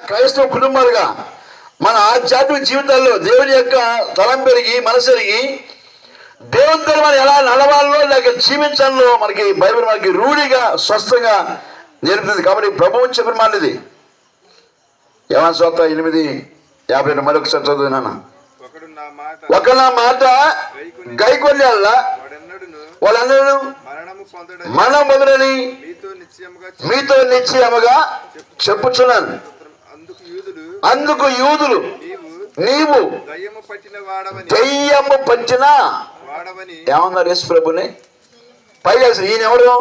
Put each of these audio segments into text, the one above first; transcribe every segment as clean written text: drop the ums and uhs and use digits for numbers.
క్రైస్తవ కుటుంబాలుగా మన ఆధ్యాత్మిక జీవితాల్లో దేవుని యొక్క తలం పెరిగి మనసు పెరిగి దేవునితో మనం ఎలా నడవాలో లేక జీవించాలో మనకి బైబిల్ మనకి రూఢిగా స్వస్థంగా నేర్పుతుంది. కాబట్టి ప్రభువు చెప్పిన మాట ఇది. యోహాను సువార్త 8:52 మరొకసారి చదువునాను. ఒకడు నా మాట గైకొని వాళ్ళందరూ మరణం పొందునని మీతో నిశ్చయముగా చెప్పుచున్నాను. అందుకు యూదులు నీవు దెయ్యము పట్టిన ఏమన్నారు యేసు ప్రభుని? పైగా ఈయన ఎవరు?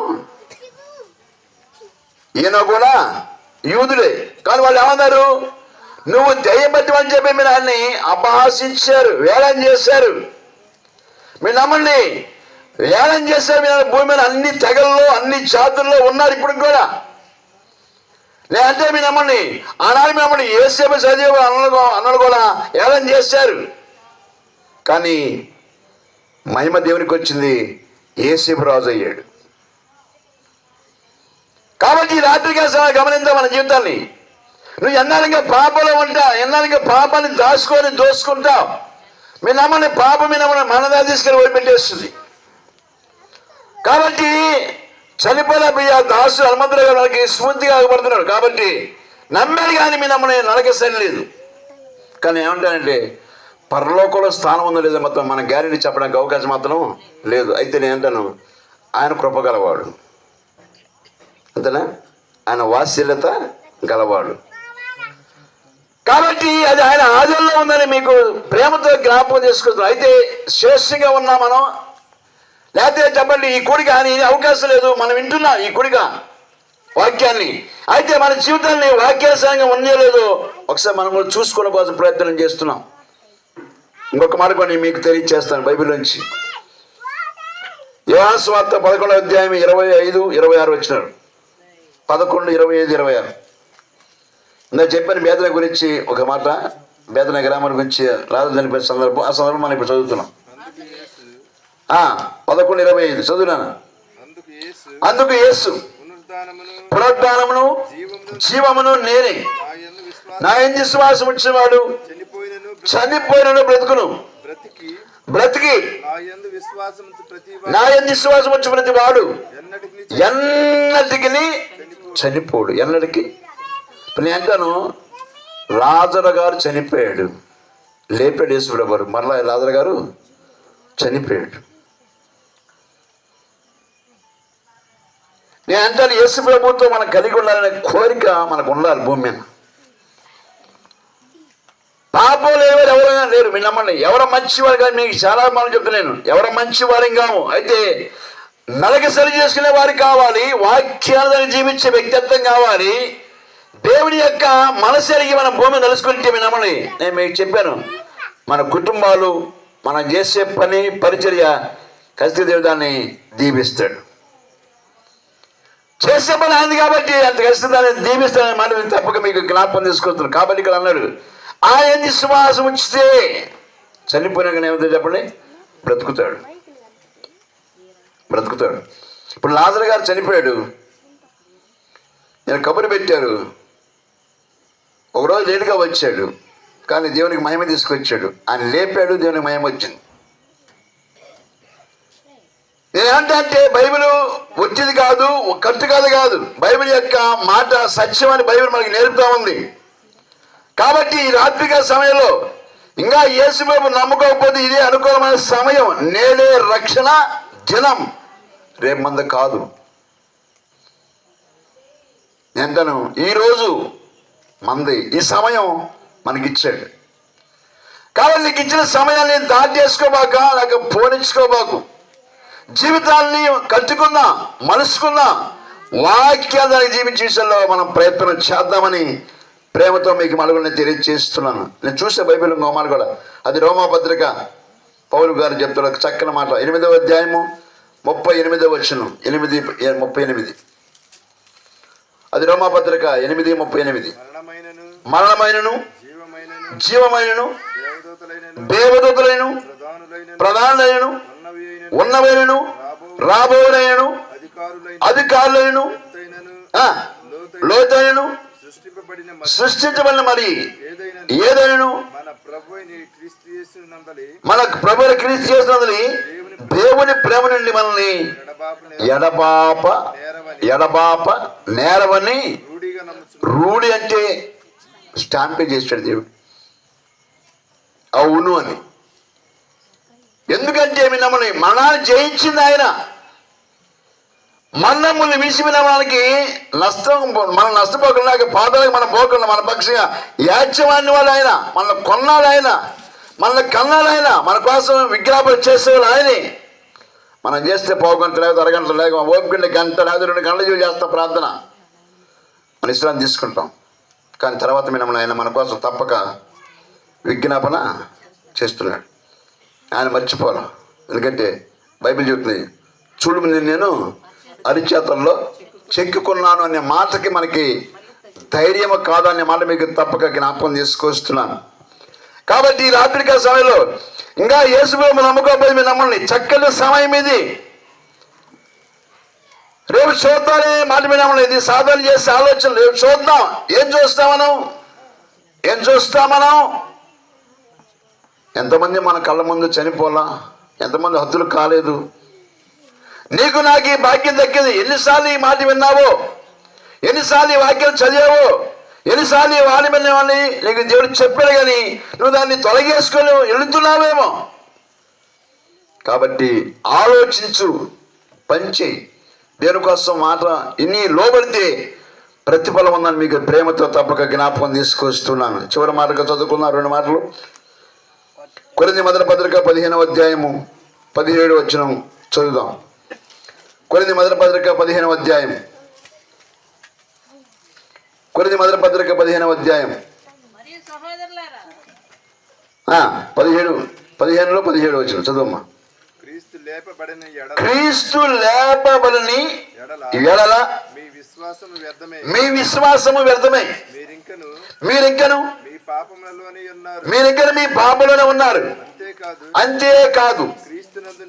ఈయన కూడా యూదులే. కానీ వాళ్ళు ఏమన్నారు? నువ్వు దెయ్యం పట్టివని చెప్పి మీరు ఆయన్ని అపహాసించారు, వేలం చేశారు. మీరు నమ్మండి, వేలం చేశారు. మీరు భూమి మీద అన్ని తెగల్లో అన్ని జాతుల్లో ఉన్నారు ఇప్పుడు కూడా. లేదంటే మీరు నమ్మండి, ఆనాడు నమ్మండి యేసేపు చదివి అన్నలు కూడా వేలం చేశారు. కానీ మహిమ దేవునికి వచ్చింది, యేసేపు రాజు అయ్యాడు. కాబట్టి రాత్రిగా గమనిద్దాం మన జీవితాన్ని. నువ్వు ఎన్నాళ్ళుగా పాపలో ఉంటా, ఎన్నాళ్ళుగా పాపాన్ని దాచుకొని దోసుకుంటావు. మీరు నమ్మని పాపం మీద మనదా తీసుకెళ్ళి వదిలిపెట్టేస్తుంది. కాబట్టి చనిపోయిన దాసు హనుమంతుడు గారు మనకి స్ఫూర్తిగా ఆగబడుతున్నాడు. కాబట్టి నమ్మాడు కానీ మీ నమ్మని నరక సరి లేదు. కానీ ఏమంటానంటే పరలోకంలో స్థానం ఉందో లేదో మొత్తం మన గ్యారెంటీ చెప్పడానికి అవకాశం మాత్రం లేదు. అయితే నేను అంటాను, ఆయన కృప గలవాడు, అంతేనా? ఆయన వాత్సల్యత గలవాడు. కాబట్టి అది ఆయన ఆధీనంలో ఉందని మీకు ప్రేమతో జ్ఞాపకం చేసుకుంటున్నాం. అయితే శ్రేష్టంగా ఉన్నా మనం, లేకపోతే చెప్పండి ఈ కూడిక అని అవకాశం లేదు. మనం వింటున్నాం ఈ కూడిక వాక్యాన్ని. అయితే మన జీవితాన్ని వాక్యానుసారంగా ఉండలేదు. ఒకసారి మనం కూడా చూసుకోవడం కోసం ప్రయత్నం చేస్తున్నాం. ఇంకొక మాట కొన్ని మీకు తెలియజేస్తాను బైబిల్ నుంచి. యోహాను సువార్త 11వ అధ్యాయం 25-26 వచ్చినారు. 11, 25, 26. నేను చెప్పిన బేదన గురించి ఒక మాట, బేదన గ్రామం గురించి రాజు చనిపోయిన సందర్భం. ఆ సందర్భం మనం ఇప్పుడు చదువుతున్నాం. 11:25 చదువునాను. అందుకు యేసు పునరుద్ధానమును జీవమును నేనే, నా యందు విశ్వాసం ఉంచినవాడు చనిపోయినను బ్రతుకును, బ్రతికి నా యందు విశ్వాసం ఉంచి ప్రతి వాడు ఎన్నటికి చనిపోడు. ఎన్నటికి? నేను అంటాను, లాజరు గారు చనిపోయాడు, లేపాడు యేసు గారు. మరలా లాజరు గారు చనిపోయాడు. నేను అంటాను, యేసు ప్రభుతో మనం కలిగి ఉండాలనే కోరిక మనకు ఉండాలి భూమి మీద. పాపం లేవారు ఎవరైనా లేరు. మీరు నమ్మండి, ఎవరు మంచివారు కానీ మీకు చాలా మనం చెప్తున్నాను, ఎవరు మంచివారు కాము. అయితే నలక సరి చేసుకునే వారు కావాలి, వాక్యాలను జీవించే వ్యక్తిత్వం కావాలి. దేవుని యొక్క మనసరిగి మన భూమి తెలుసుకుంటే మీ నమ్మని నేను మీకు చెప్పాను, మన కుటుంబాలు మనం చేసే పని పరిచర్య ఖచ్చితంగా దేవుడు దాన్ని దీవిస్తాడు. చేసే పని అయింది కాబట్టి అంత ఖచ్చితంగా దాన్ని దీవిస్తాడని మాట తప్పక మీకు జ్ఞాపకం తీసుకొస్తున్నాను. కాబట్టి ఇక్కడ అన్నాడు, ఆయన విశ్వాసం ఉంచితే చనిపోయినాక ఏమవుతుంది చెప్పండి? బ్రతుకుతాడు, బ్రతుకుతాడు. ఇప్పుడు లాజరు గారు చనిపోయాడు, నేను కబురు పెట్టారు. ఒకరోజు లేటుగా వచ్చాడు, కానీ దేవునికి మహిమ తీసుకొచ్చాడు. ఆయన లేపాడు, దేవునికి మహిమ వచ్చింది. నేనేంటంటే బైబిల్ వచ్చింది కాదు, కట్టు కాదు. బైబిల్ యొక్క మాట సత్యం అని బైబిల్ మనకి నేర్పుతా ఉంది. కాబట్టి ఈ రాత్రిక సమయంలో ఇంకా యేసు ప్రభు నమ్ముకోకపోతే ఇదే అనుకూలమైన సమయం. నేడే రక్షణ దినం, రేపు మంద కాదు. ఎంతను ఈరోజు మంది ఈ సమయం మనకిచ్చాడు. కాబట్టి నీకు ఇచ్చిన సమయాన్ని దాటేసుకోబాక, లేక పోనించుకోబాకు. జీవితాన్ని కట్టుకుందాం, మలుసుకుందాం, వాక్యాన్ని జీవించే విషయంలో మనం ప్రయత్నం చేద్దామని ప్రేమతో మీకు మలుగుని తెలియజేస్తున్నాను. నేను చూసే బైబిల్ ఇంకోమాలు కూడా, అది రోమాపత్రిక పౌలు గారు చెప్తున్న చక్కని మాట. 8వ అధ్యాయము 38వ వచనం, 8:38. అది రోమాపత్రిక 8:38. మరణమైనను జీవమైనను దేవదూతలైనను ప్రధానులైనను ఉన్నవైనను రాబోనైనను అధికారులైనను లోతైనను సృష్టించబడిన మరి ఏదైనా మన ప్రభు క్రీస్తు యేసునందలి దేవుని ప్రేమ నుండి మనల్ని ఎడబాప నేరవని రూఢి అంటే స్టాంపే చేశాడు దేవుడు, అవును అని. ఎందుకంటే మిమ్మల్ని మరణాన్ని జయించింది ఆయన. మన్నముల్ని విసిమిన మనకి నష్టం, మనం నష్టపోకుండా పాదాలకు మనం పోకుండా మన పక్షంగా యాజ్యమాన్య వాళ్ళు ఆయన, మనల్ని కొన్నాడు ఆయన, మనల్ని కన్నాడు ఆయన, మన కోసం విజ్ఞాపన చేసేవాళ్ళు ఆయనే. మనం చేస్తే పావుగంట లేకపోతే అరగంట లేక ఓపికండి గంట లేకపోతే 2 గంటలు చేస్తాం ప్రార్థన, మన ఇష్టాన్ని తీసుకుంటాం. కానీ తర్వాత మిమ్మల్ని ఆయన మన కోసం తప్పక విజ్ఞాపన చేస్తున్నాడు. ఆయన మర్చిపోను. ఎందుకంటే బైబిల్ చెప్తుంది, చూడు నేను అరిచేతల్లో చెక్కుకున్నాను అనే మాటకి మనకి ధైర్యము కాదు అనే మాట మీకు తప్పక జ్ఞాపకం తీసుకొస్తున్నాను. కాబట్టి ఈ రాత్రికాల సమయంలో ఇంకా యేసుప్రభువును నమ్ముకోకపోతే మీరు నమ్మండి, చక్కని సమయం ఇది. రేపు చూద్దామనే మాట మీద నమ్మండి. ఇది సాధన చేసే ఆలోచన. రేపు చూద్దాం. ఏం చూస్తాం మనం? ఎంతమంది మన కళ్ళ ముందు చనిపోలా, ఎంతమంది హత్తులు కాలేదు. నీకు నాకు ఈ భాగ్యం దక్కింది. ఎన్నిసార్లు ఈ మాట విన్నావో, ఎన్నిసార్లు ఈ వాక్యం చదివావో, ఎన్నిసార్లు ఈ వాడి విన్నావని నీకు దేవుడు చెప్పాడు, కానీ నువ్వు దాన్ని తొలగేసుకొని వెళుతున్నావేమో. కాబట్టి ఆలోచించు, పంచి దేనికోసం మాట ఇన్ని లోబడితే ప్రతిఫలం ఉందని మీకు ప్రేమతో తప్పక జ్ఞాపకం తీసుకొస్తున్నాను. చివరి మాటగా చదువుకున్న 2 మాటలు. కొరింథీ మొదటి పత్రిక 15వ అధ్యాయము 17 వచనం చదువుదాం. కొరింథీ మొదటి పత్రిక 15వ అధ్యాయం, కొరింథీ మొదటి పత్రిక 15వ అధ్యాయం 15లో 17 వచనం చదువమ్మా. క్రీస్తు లేపబడని ఎడల మీ విశ్వాసము వ్యర్థమే, మీరింకను మీ పాపంలోనే ఉన్నారు. అంతేకాదు క్రీస్తునందు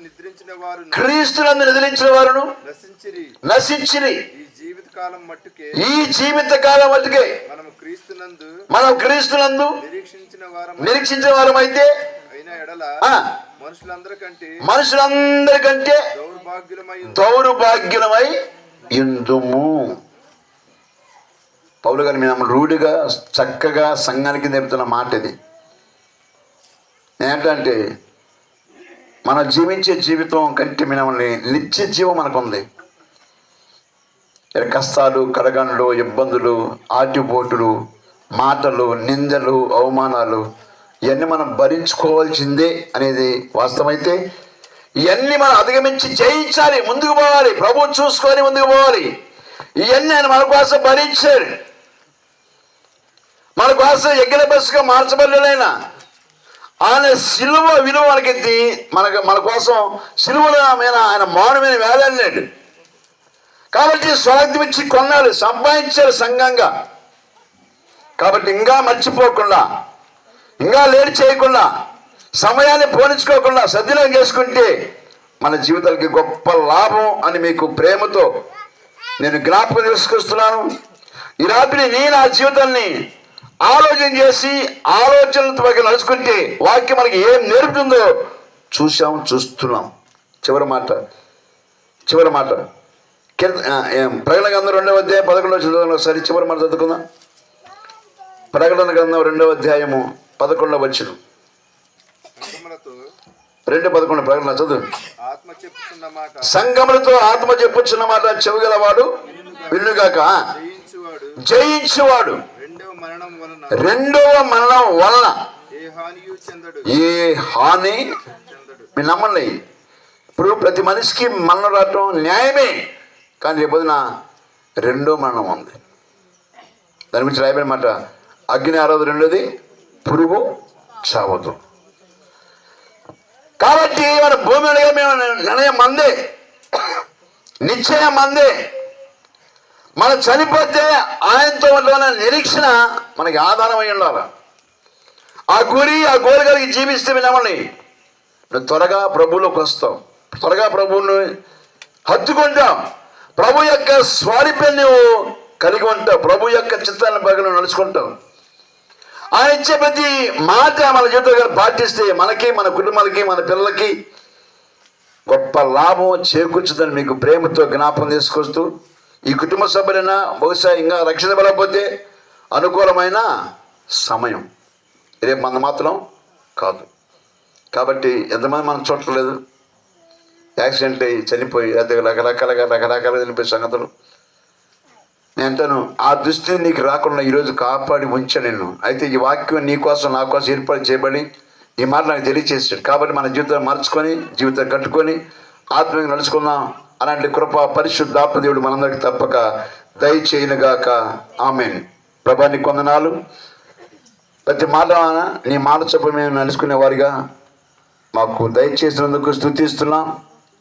నిద్రించిన వారును నశించిరి. ఈ జీవిత కాలం మట్టుకే మనం క్రీస్తునందు నిరీక్షించిన వారమైతే మనుషులందరికంటే దౌర్భాగ్యులమై ఇందుము. పౌలు గారు మేము రూఢిగా చక్కగా సంఘానికి నేర్పుతున్న మాట ఇది. ఏంటంటే మనం జీవించే జీవితం కంటే మిమ్మల్ని నిత్య జీవం మనకుంది. కష్టాలు, కడగండ్లు, ఇబ్బందులు, ఆటిపోటులు, మాటలు, నిందలు, అవమానాలు ఇవన్నీ మనం భరించుకోవాల్సిందే అనేది వాస్తవమైతే ఇవన్నీ మనం అధిగమించి జయించాలి, ముందుకు పోవాలి, ప్రభువు చూసుకొని ముందుకు పోవాలి. ఇవన్నీ ఆయన మన కోసం భరించాడు. మన కోసం ఎగిన బస్సుగా మార్చబడినైనా ఆయన సిలువ విలువ మనకెత్తి మన కోసం సిలువల మీద ఆయన మాను మీద వేలాడినాడు. కాబట్టి స్వాగతం ఇచ్చి కొన్నాడు, సంపాదించాడు సంఘంగా. కాబట్టి ఇంకా మర్చిపోకుండా, ఇంకా లేట్ చేయకుండా, సమయాన్ని పోనించుకోకుండా సద్వినియోగం చేసుకుంటే మన జీవితాలకి గొప్ప లాభం అని మీకు ప్రేమతో నేను జ్ఞాపకం తీసుకొస్తున్నాను. ఈ రాత్రి నేను ఆ జీవితాన్ని ఆలోచన చేసి ఆలోచనలతో నడుచుకుంటే వాక్యం మనకి ఏం నేర్పుతుందో చూస్తున్నాం. చివరి మాట ప్రకటన గ్రంథం 2వ అధ్యాయం 11 చదువుదాం. ఒకసారి చివరి మాట చదువుకుందాం. ప్రకటన గ్రంథం 2వ అధ్యాయము 11 వచనం. 2:11 ప్రకటన చదువు. సంగములతో ఆత్మ చెప్పుచున్న మాట చెవిగలవాడు వినుగాక. జయించువాడు రెండవ మరణం వలన ఏ హాని మీరు నమ్మండి. ఇప్పుడు ప్రతి మనిషికి మరణం రావటం న్యాయమే, కానీ రేపొద్దున రెండో మరణం ఉంది. దాని గురించి రాయబడిన మాట, అగ్ని ఆరదు, రెండోది పురుగు చావదు. కాబట్టి మన భూమి అడిగా మేము నిర్ణయం మందే, నిశ్చయం మందే. మనం చనిపోతే ఆయనతో ఉన్న నిరీక్షణ మనకి ఆధారమై ఉండాలి. ఆ గోలు కలిగి జీవిస్తే వినమని నువ్వు త్వరగా ప్రభువులోకి వస్తావు, త్వరగా ప్రభువుని హత్తుకుంటావు. ప్రభు యొక్క స్వారిపై నువ్వు కలిగి ఉంటావు. ప్రభు యొక్క చిత్తాన్ని ప్రకారం నడుచుకుంటావు. ఆయన ఇచ్చే ప్రతి మాట మన జీవితంలో పాటిస్తే మనకి, మన కుటుంబాలకి, మన పిల్లలకి గొప్ప లాభం చేకూర్చుదని మీకు ప్రేమతో జ్ఞాపకం తీసుకొస్తూ, ఈ కుటుంబ సభ్యులైనా బహుశా ఇంకా రక్షించబడకపోతే అనుకూలమైన సమయం రేపు మన మాత్రం కాదు. కాబట్టి ఎంతమంది మనం చూడలేదు, యాక్సిడెంట్ అయ్యి చనిపోయి రకరకాలుగా చనిపోయే సంగతులు. నేను అంటాను, ఆ దృష్టి నీకు రాకుండా ఈరోజు కాపాడి ఉంచా నిన్ను. అయితే ఈ వాక్యం నీ కోసం, నా కోసం ఏర్పాటు చేయబడి ఈ మాట నాకు తెలియచేసాడు. కాబట్టి మన జీవితాన్ని మార్చుకొని, జీవితం కట్టుకొని ఆత్మీయంగా నడుచుకుందాం. అలాంటి కృప పరిశుద్ధాత్మ దేవుడు మనందరికీ తప్పక దయచేయునుగాక. ఆమేన్. ప్రభా నీ కొందనాలు. ప్రతి మాట నీ మాట చొప్పున మేము నడుచుకునే వారిగా మాకు దయచేసినందుకు స్తుతిస్తున్నాం.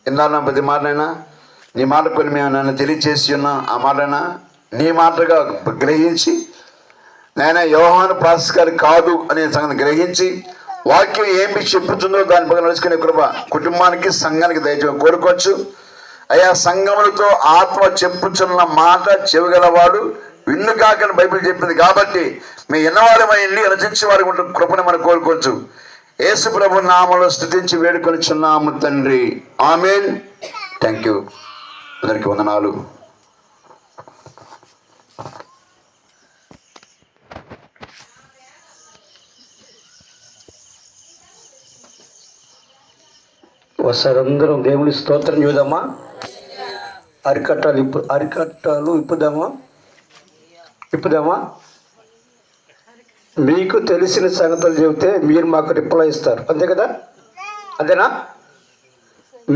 ఇందాక ప్రతి మాటనైనా నీ మాట కొన్ని మేము నన్ను తెలియచేసి ఉన్నాం. ఆ మాటైనా నీ మాటగా గ్రహించి, నాయన యోహాను పాస్కర్ కాదు అనే సంగతి గ్రహించి, వాక్యం ఏమి చెప్పుతుందో దాని పక్కన నడుచుకునే కృప కుటుంబానికి, సంఘానికి దయచేసి కోరుకోవచ్చు. అయ్యా, సంఘములతో ఆత్మ చెప్పుచున్న మాట చెవిగలవాడు విన్ను కాకని బైబిల్ చెప్పింది. కాబట్టి మీ ఎన్నవారమైంది రచించే వారికి ఉంటున్న కృపను మనం కోరుకోవచ్చు. యేసు ప్రభు నామములో స్తుతించి వేడుకొనిచున్నాము తండ్రి. ఆమేన్. Thank you. అందరికీ వందనాలు. ఒకసారి దేవుని స్తోత్రం చూద్దామా? అరికట్టాలు ఇప్పుదామా? మీకు తెలిసిన సంగతులు చెబితే మీరు మాకు రిప్లై ఇస్తారు, అంతే కదా? అంతేనా?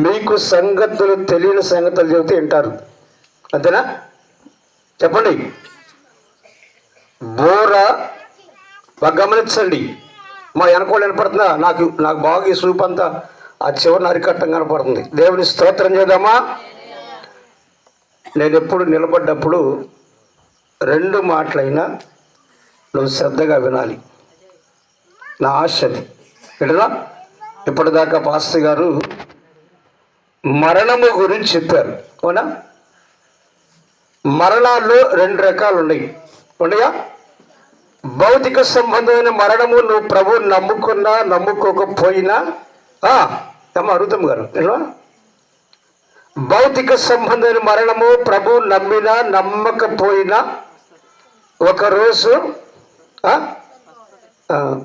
మీకు తెలియని సంగతులు చెబితే వింటారు, అంతేనా? చెప్పండి. బోర బాగా గమనించండి. మా వెనకోళ్ళు వినపడుతుందా? నాకు బాగా ఈ సూప్ అంతా ఆ చివరిని అరికట్టం కనపడుతుంది. దేవుని స్తోత్రం చేద్దామా? నేను ఎప్పుడు నిలబడ్డప్పుడు 2 మాటలైనా నువ్వు శ్రద్ధగా వినాలి. నా ఆశ అది. వినరా? ఇప్పటిదాకా పాస్టర్ గారు మరణము గురించి చెప్పారు, అవునా? మరణాల్లో 2 రకాలు ఉన్నాయా? భౌతిక సంబంధమైన మరణము, నువ్వు ప్రభువుని నమ్ముకున్నా నమ్ముకోకపోయినా. అరుతం గారు వినవా? భౌతిక సంబంధమైన మరణము, ప్రభు నమ్మినా నమ్మకపోయినా. ఒకరోజు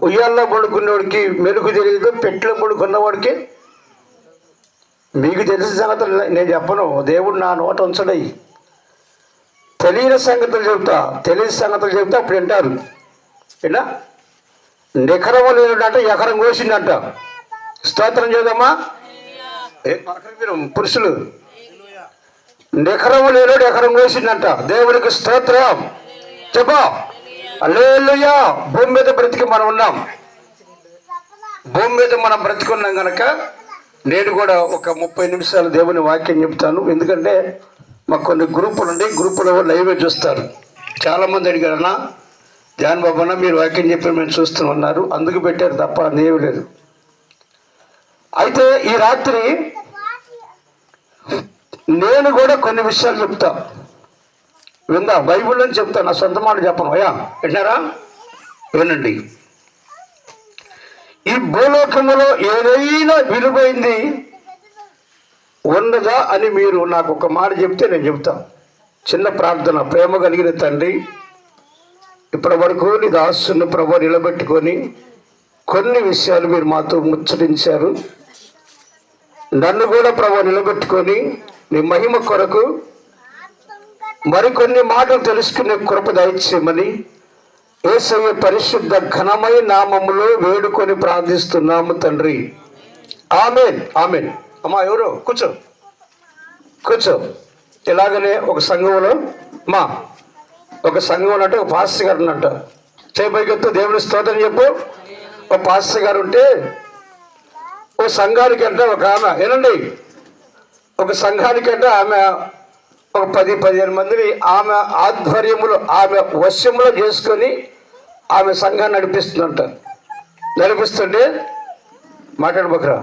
ఉయ్యాల్లో పడుకున్నవాడికి మెరుగు తెలియదు, పెట్లో పడుకున్నవాడికి మీకు తెలిసిన సంగతులు నేను చెప్పను. దేవుడు నా నోట ఉంచడయి. తెలియని సంగతులు చెప్తా అప్పుడు వింటారు. ఇలా నిఖరము లేదంటే ఎకరం కోసిందంట. స్తోత్రం చేద్దామా? పురుషులు నిఖరము లేడు ఎకరం కోసిందంట. దేవుడికి స్తోత్రం చెప్పా. హల్లెలూయా. భూమి మీద బ్రతికి మనం ఉన్నాం. భూమి మీద మనం బ్రతికున్నాం కనుక నేను కూడా ఒక 30 నిమిషాలు దేవుని వాక్యం చెప్తాను. ఎందుకంటే మాకు కొన్ని గ్రూపులు ఉండి, గ్రూపులో లైవ్ చూస్తారు. చాలామంది అడిగారన్నా, జాన్ బాబన్న మీరు వాక్యం చెప్పి మేము చూస్తున్నారు, అందుకు పెట్టారు తప్ప అదేమీ లేదు. అయితే ఈ రాత్రి నేను కూడా కొన్ని విషయాలు చెప్తా. విందా? బైబిల్లో చెప్తా, నా సొంత మాట చెప్పను. అయ్యా విన్నారా? వినండి. ఈ భూలోకములో ఏదైనా విలువైంది ఉన్నదా అని మీరు నాకు ఒక మాట చెప్తే నేను చెప్తా. చిన్న ప్రార్థన. ప్రేమ కలిగిన తండ్రి, ఇప్పటి వరకు నీ దాసుని ప్రభు నిలబెట్టుకొని కొన్ని విషయాలు మీరు మాతో ముచ్చటించారు. నన్ను కూడా ప్రభు నిలబెట్టుకొని నీ మహిమ కొరకు మరికొన్ని మాటలు తెలుసుకునే కృప దయచేయమని యేసయ్య పరిశుద్ధ ఘనమైన నామములో వేడుకొని ప్రార్థిస్తున్నాము తండ్రి. ఆమేన్. ఆమేన్. అమ్మా ఎవరు? కూర్చో. ఇలాగనే ఒక సంఘంలో ఒక సంఘం అంటే ఒక పాస్టర్ గారు ఉన్నట్ట. చేపైకెత్తు, దేవుని స్తోత్రం చెప్పు. ఒక పాస్టర్ గారు ఉంటే ఒక సంఘానికి అంటే ఒక ఆమె, ఏనండి, ఒక సంఘానికి అంటే ఆమె ఒక 10-15 మందిని ఆమె ఆధ్వర్యములో, ఆమె వశ్యంలో చేసుకొని ఆమె సంఘాన్ని నడిపిస్తుంటే మాట్లాడబోకరా.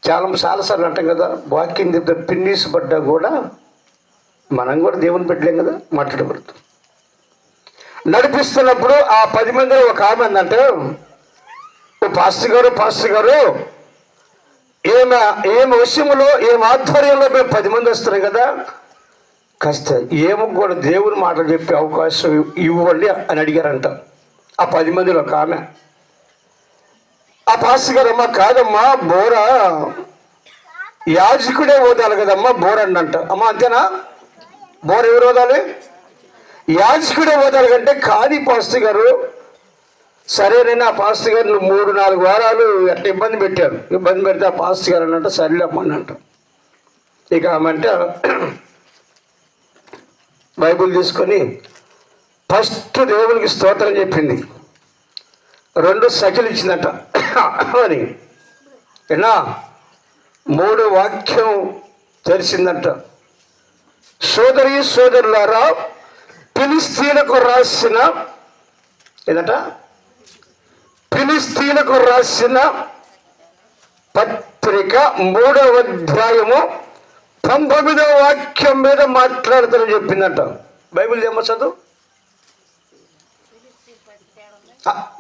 చాలాసార్లు అంటాం కదా, వాక్యం చెప్తే పిన్నీసు పడ్డా కూడా మనం కూడా దేవుని పెట్టలేం కదా, మాట్లాడకూడదు. నడిపిస్తున్నప్పుడు ఆ 10 మందిలో ఒక ఆమె అందంటే, పాస్టర్ గారు ఏం విషయంలో ఏం ఆధ్వర్యంలో మేము 10 మంది వస్తున్నాం కదా, కాస్త ఏమో కూడా దేవుని మాటలు చెప్పే అవకాశం ఇవ్వండి అని అడిగారంట ఆ 10 మందిలో ఒక ఆమె. ఆ పాస్టర్ గారు, అమ్మా కాదమ్మా, బోర యాజకుడే ఓదాలి కదమ్మా బోర అంట. అమ్మ అంతేనా? బోర ఎవరు ఓదాలి? యాజకుడే ఓదాలి కంటే కాదు పాస్టర్ గారు. సరేనైనా ఆ పాస్టర్ గారు 3-4 వారాలు ఎట్లా ఇబ్బంది పెట్టారు. ఇబ్బంది పెడితే ఆ పాస్టర్ గారు అన్నంట సర్లేమ్మన్నంట. ఇక ఆమె అంటే బైబిల్ తీసుకొని ఫస్ట్ దేవునికి స్తోత్రం చెప్పింది, 2 సఖిలు ఇచ్చిందట అని ఏనా, 3 వాక్యం తెలిసిందంట. సోదరులారా, ఫిలిస్తీన్లకు రాసిన ఏదట, ఫిలిస్తీన్లకు రాసిన పత్రిక 3వ అధ్యాయము 19వ వాక్యం మీద మాట్లాడతానని చెప్పిందంట. బైబిల్ ఏమో చదువు.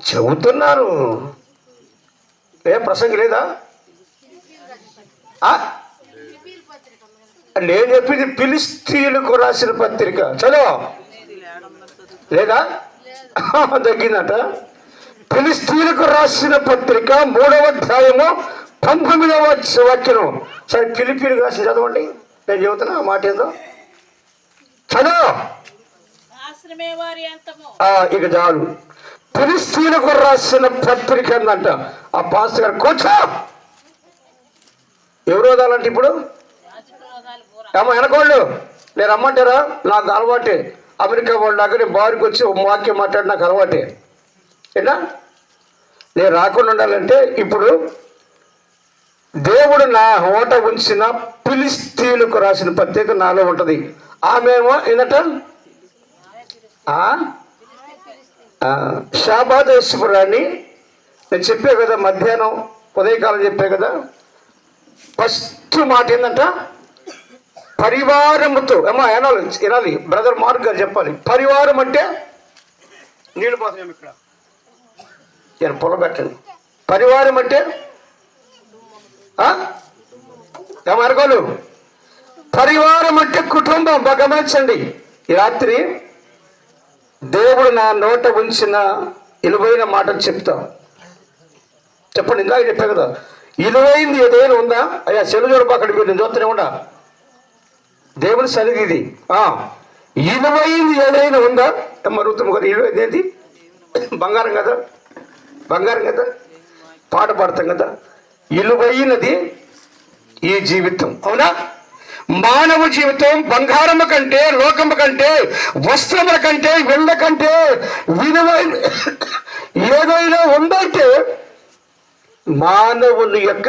చెబుతున్నారు, ఏ ప్రసంగి లేదా? నేను చెప్పింది ఫిలిస్తీన్లకు రాసిన పత్రిక చదువు లేదా? తగ్గిందట. ఫిలిస్తీన్లకు రాసిన పత్రిక 3వ అధ్యాయము 19వ వాక్యం. సరే ఫిలిప్పీలకు రాసిన చదవండి, నేను చెబుతున్నా ఆ మాట ఏందో చదువు. ఇక చాలు. ఫిలిస్తీన్లకు రాసిన పత్రిక ఏందంట. ఆ పాస్టర్ గారు కూర్చో. ఎవరు వదాలంటే ఇప్పుడు అమ్మ వెనకోళ్ళు నేను రమ్మంటారా? నాకు అలవాటే. అమెరికా వాళ్ళు దగ్గర బారికి వచ్చి వాక్యం మాట్లాడి నాకు అలవాటే. ఏనా నేను రాకుండా ఉండాలంటే ఇప్పుడు దేవుడు నా ఓట ఉంచిన ఫిలిస్తీన్లకు రాసిన పత్రిక నాలో ఉంటుంది. ఆమెమో ఏంటంట, శాబాదేశ్వరాన్ని నేను చెప్పే కదా, మధ్యాహ్నం ఉదయకాలం చెప్పే కదా. ఫస్ట్ మాట ఏంటంట, పరివారముతో. అమ్మా వినాలి బ్రదర్ మార్క్ గారు చెప్పాలి. పరివారం అంటే నీళ్ళు పోతున్నాం ఇక్కడ, నేను పొలబెట్టండి. పరివారం అంటే ఏమనుకోలు, పరివారం అంటే కుటుంబం. బాగా గమనించండి. ఈ రాత్రి దేవుడు నా నోట ఉంచిన విలువైన మాటలు చెప్తాం. చెప్పండి, ఇందాక చెప్పా కదా, విలువైంది ఏదైనా ఉందా? అయ్యా చెలుజోడు అక్కడికి నేను చూస్తూనే ఉండా. దేవుని సన్నిధి ఇది. విలువైంది ఏదైనా ఉందా? మరుగుతాం కదా. విలువైంది ఏంటి? బంగారం కదా, బంగారం కదా, పాట పాడతాం కదా. విలువైనది ఈ జీవితం, అవునా? మానవ జీవితం బంగారము కంటే, లోకము కంటే, వస్త్రముల కంటే, వెళ్ళ కంటే విలువైన ఏదైనా ఉందంటే మానవుని యొక్క,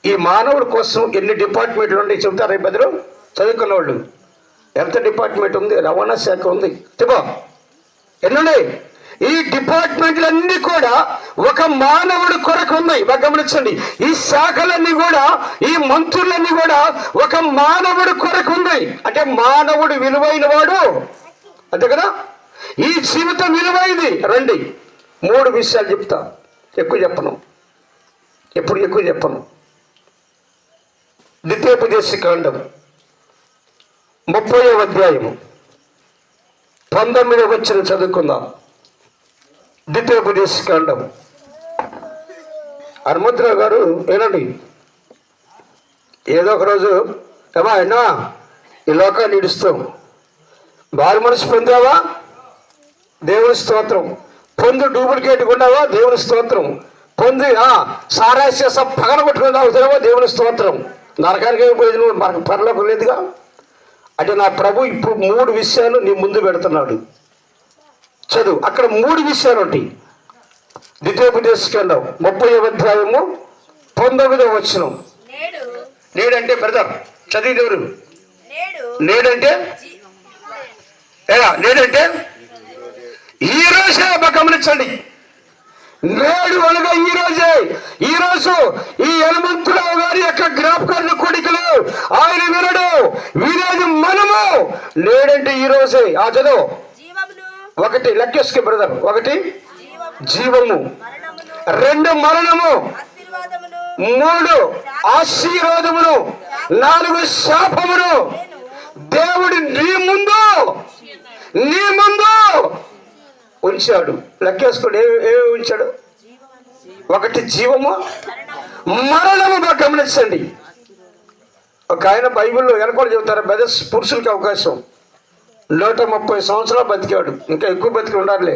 ఈ మానవుడి కోసం ఎన్ని డిపార్ట్మెంట్లు ఉన్నాయి చెబుతారు. ఈ బదులు చదువుకున్న వాళ్ళు ఎంత డిపార్ట్మెంట్ ఉంది? రవాణా శాఖ ఉంది, చెప్పు ఎన్నున్నాయి? ఈ డిపార్ట్మెంట్లన్నీ కూడా ఒక మానవుడి కొరకు ఉన్నాయి. గమనించండి, ఈ శాఖలన్నీ కూడా, ఈ మంత్రులన్నీ కూడా ఒక మానవుడి కొరకు ఉన్నాయి. అంటే మానవుడు విలువైన వాడు, అంతే కదా. ఈ జీవితం విలువైంది. రండి 3 విషయాలు చెప్తా, ఎక్కువ చెప్పను, ఎప్పుడు ఎక్కువ చెప్పను. ద్వితీయోపదేశకాండం 30వ అధ్యాయము 19వ వచనం చదువుకుందాం. ద్వితీయోపదేశకాండం. హనుమంతరావు గారు ఏనండి, ఏదో ఒక రోజు ఎన్నా ఈ లోకాన్ని ఇడుస్తాం. భారీ మనసు పొందావా? దేవుని స్తోత్రం. పొందు డూప్లికేట్ ఉన్నావా? దేవుని స్తోత్రం. పొంది సారాస్య పగల కొట్టుకున్నావా? దేవుని స్తోత్రం. నరకానికి పోయేది నువ్వు, మనకు పరలోకం లేదుగా. అంటే నా ప్రభు ఇప్పుడు 3 విషయాలు నీ ముందు పెడుతున్నాడు. చదువు, అక్కడ 3 విషయాలు ఉంటాయి. ద్వితీయోపదేశకాండం 30వ అధ్యాయము 19వ వచనం. నేడంటే బ్రదర్ చదివి ఎవరు? నేడంటే నేడంటే ఈ రోజే గమనించండి. నేడు అనగా ఈ రోజు ఈ హనుమంతరావు గారి యొక్క జ్ఞాపకాల కోడికలు ఆయన వినేది మనము. నేడంటే ఈ రోజే. ఆ చదువు ఒకటి లెక్కేసుకే బ్రదర్. ఒకటి జీవము, రెండు మరణము, మూడు ఆశీర్వాదమును, నాలుగు శాపమును దేవుడు నీ ముందు ఉంచాడు. లెక్కేసుకోండి ఏమి ఉంచాడు. ఒకటి జీవము, మరణము. బాగా గమనించండి. ఒక ఆయన బైబిల్లో వెనకాల చెబుతారు బ్రదర్స్, పురుషులకి అవకాశం 130 సంవత్సరాలు బతికాడు. ఇంకా ఎక్కువ బతికి ఉండాలి.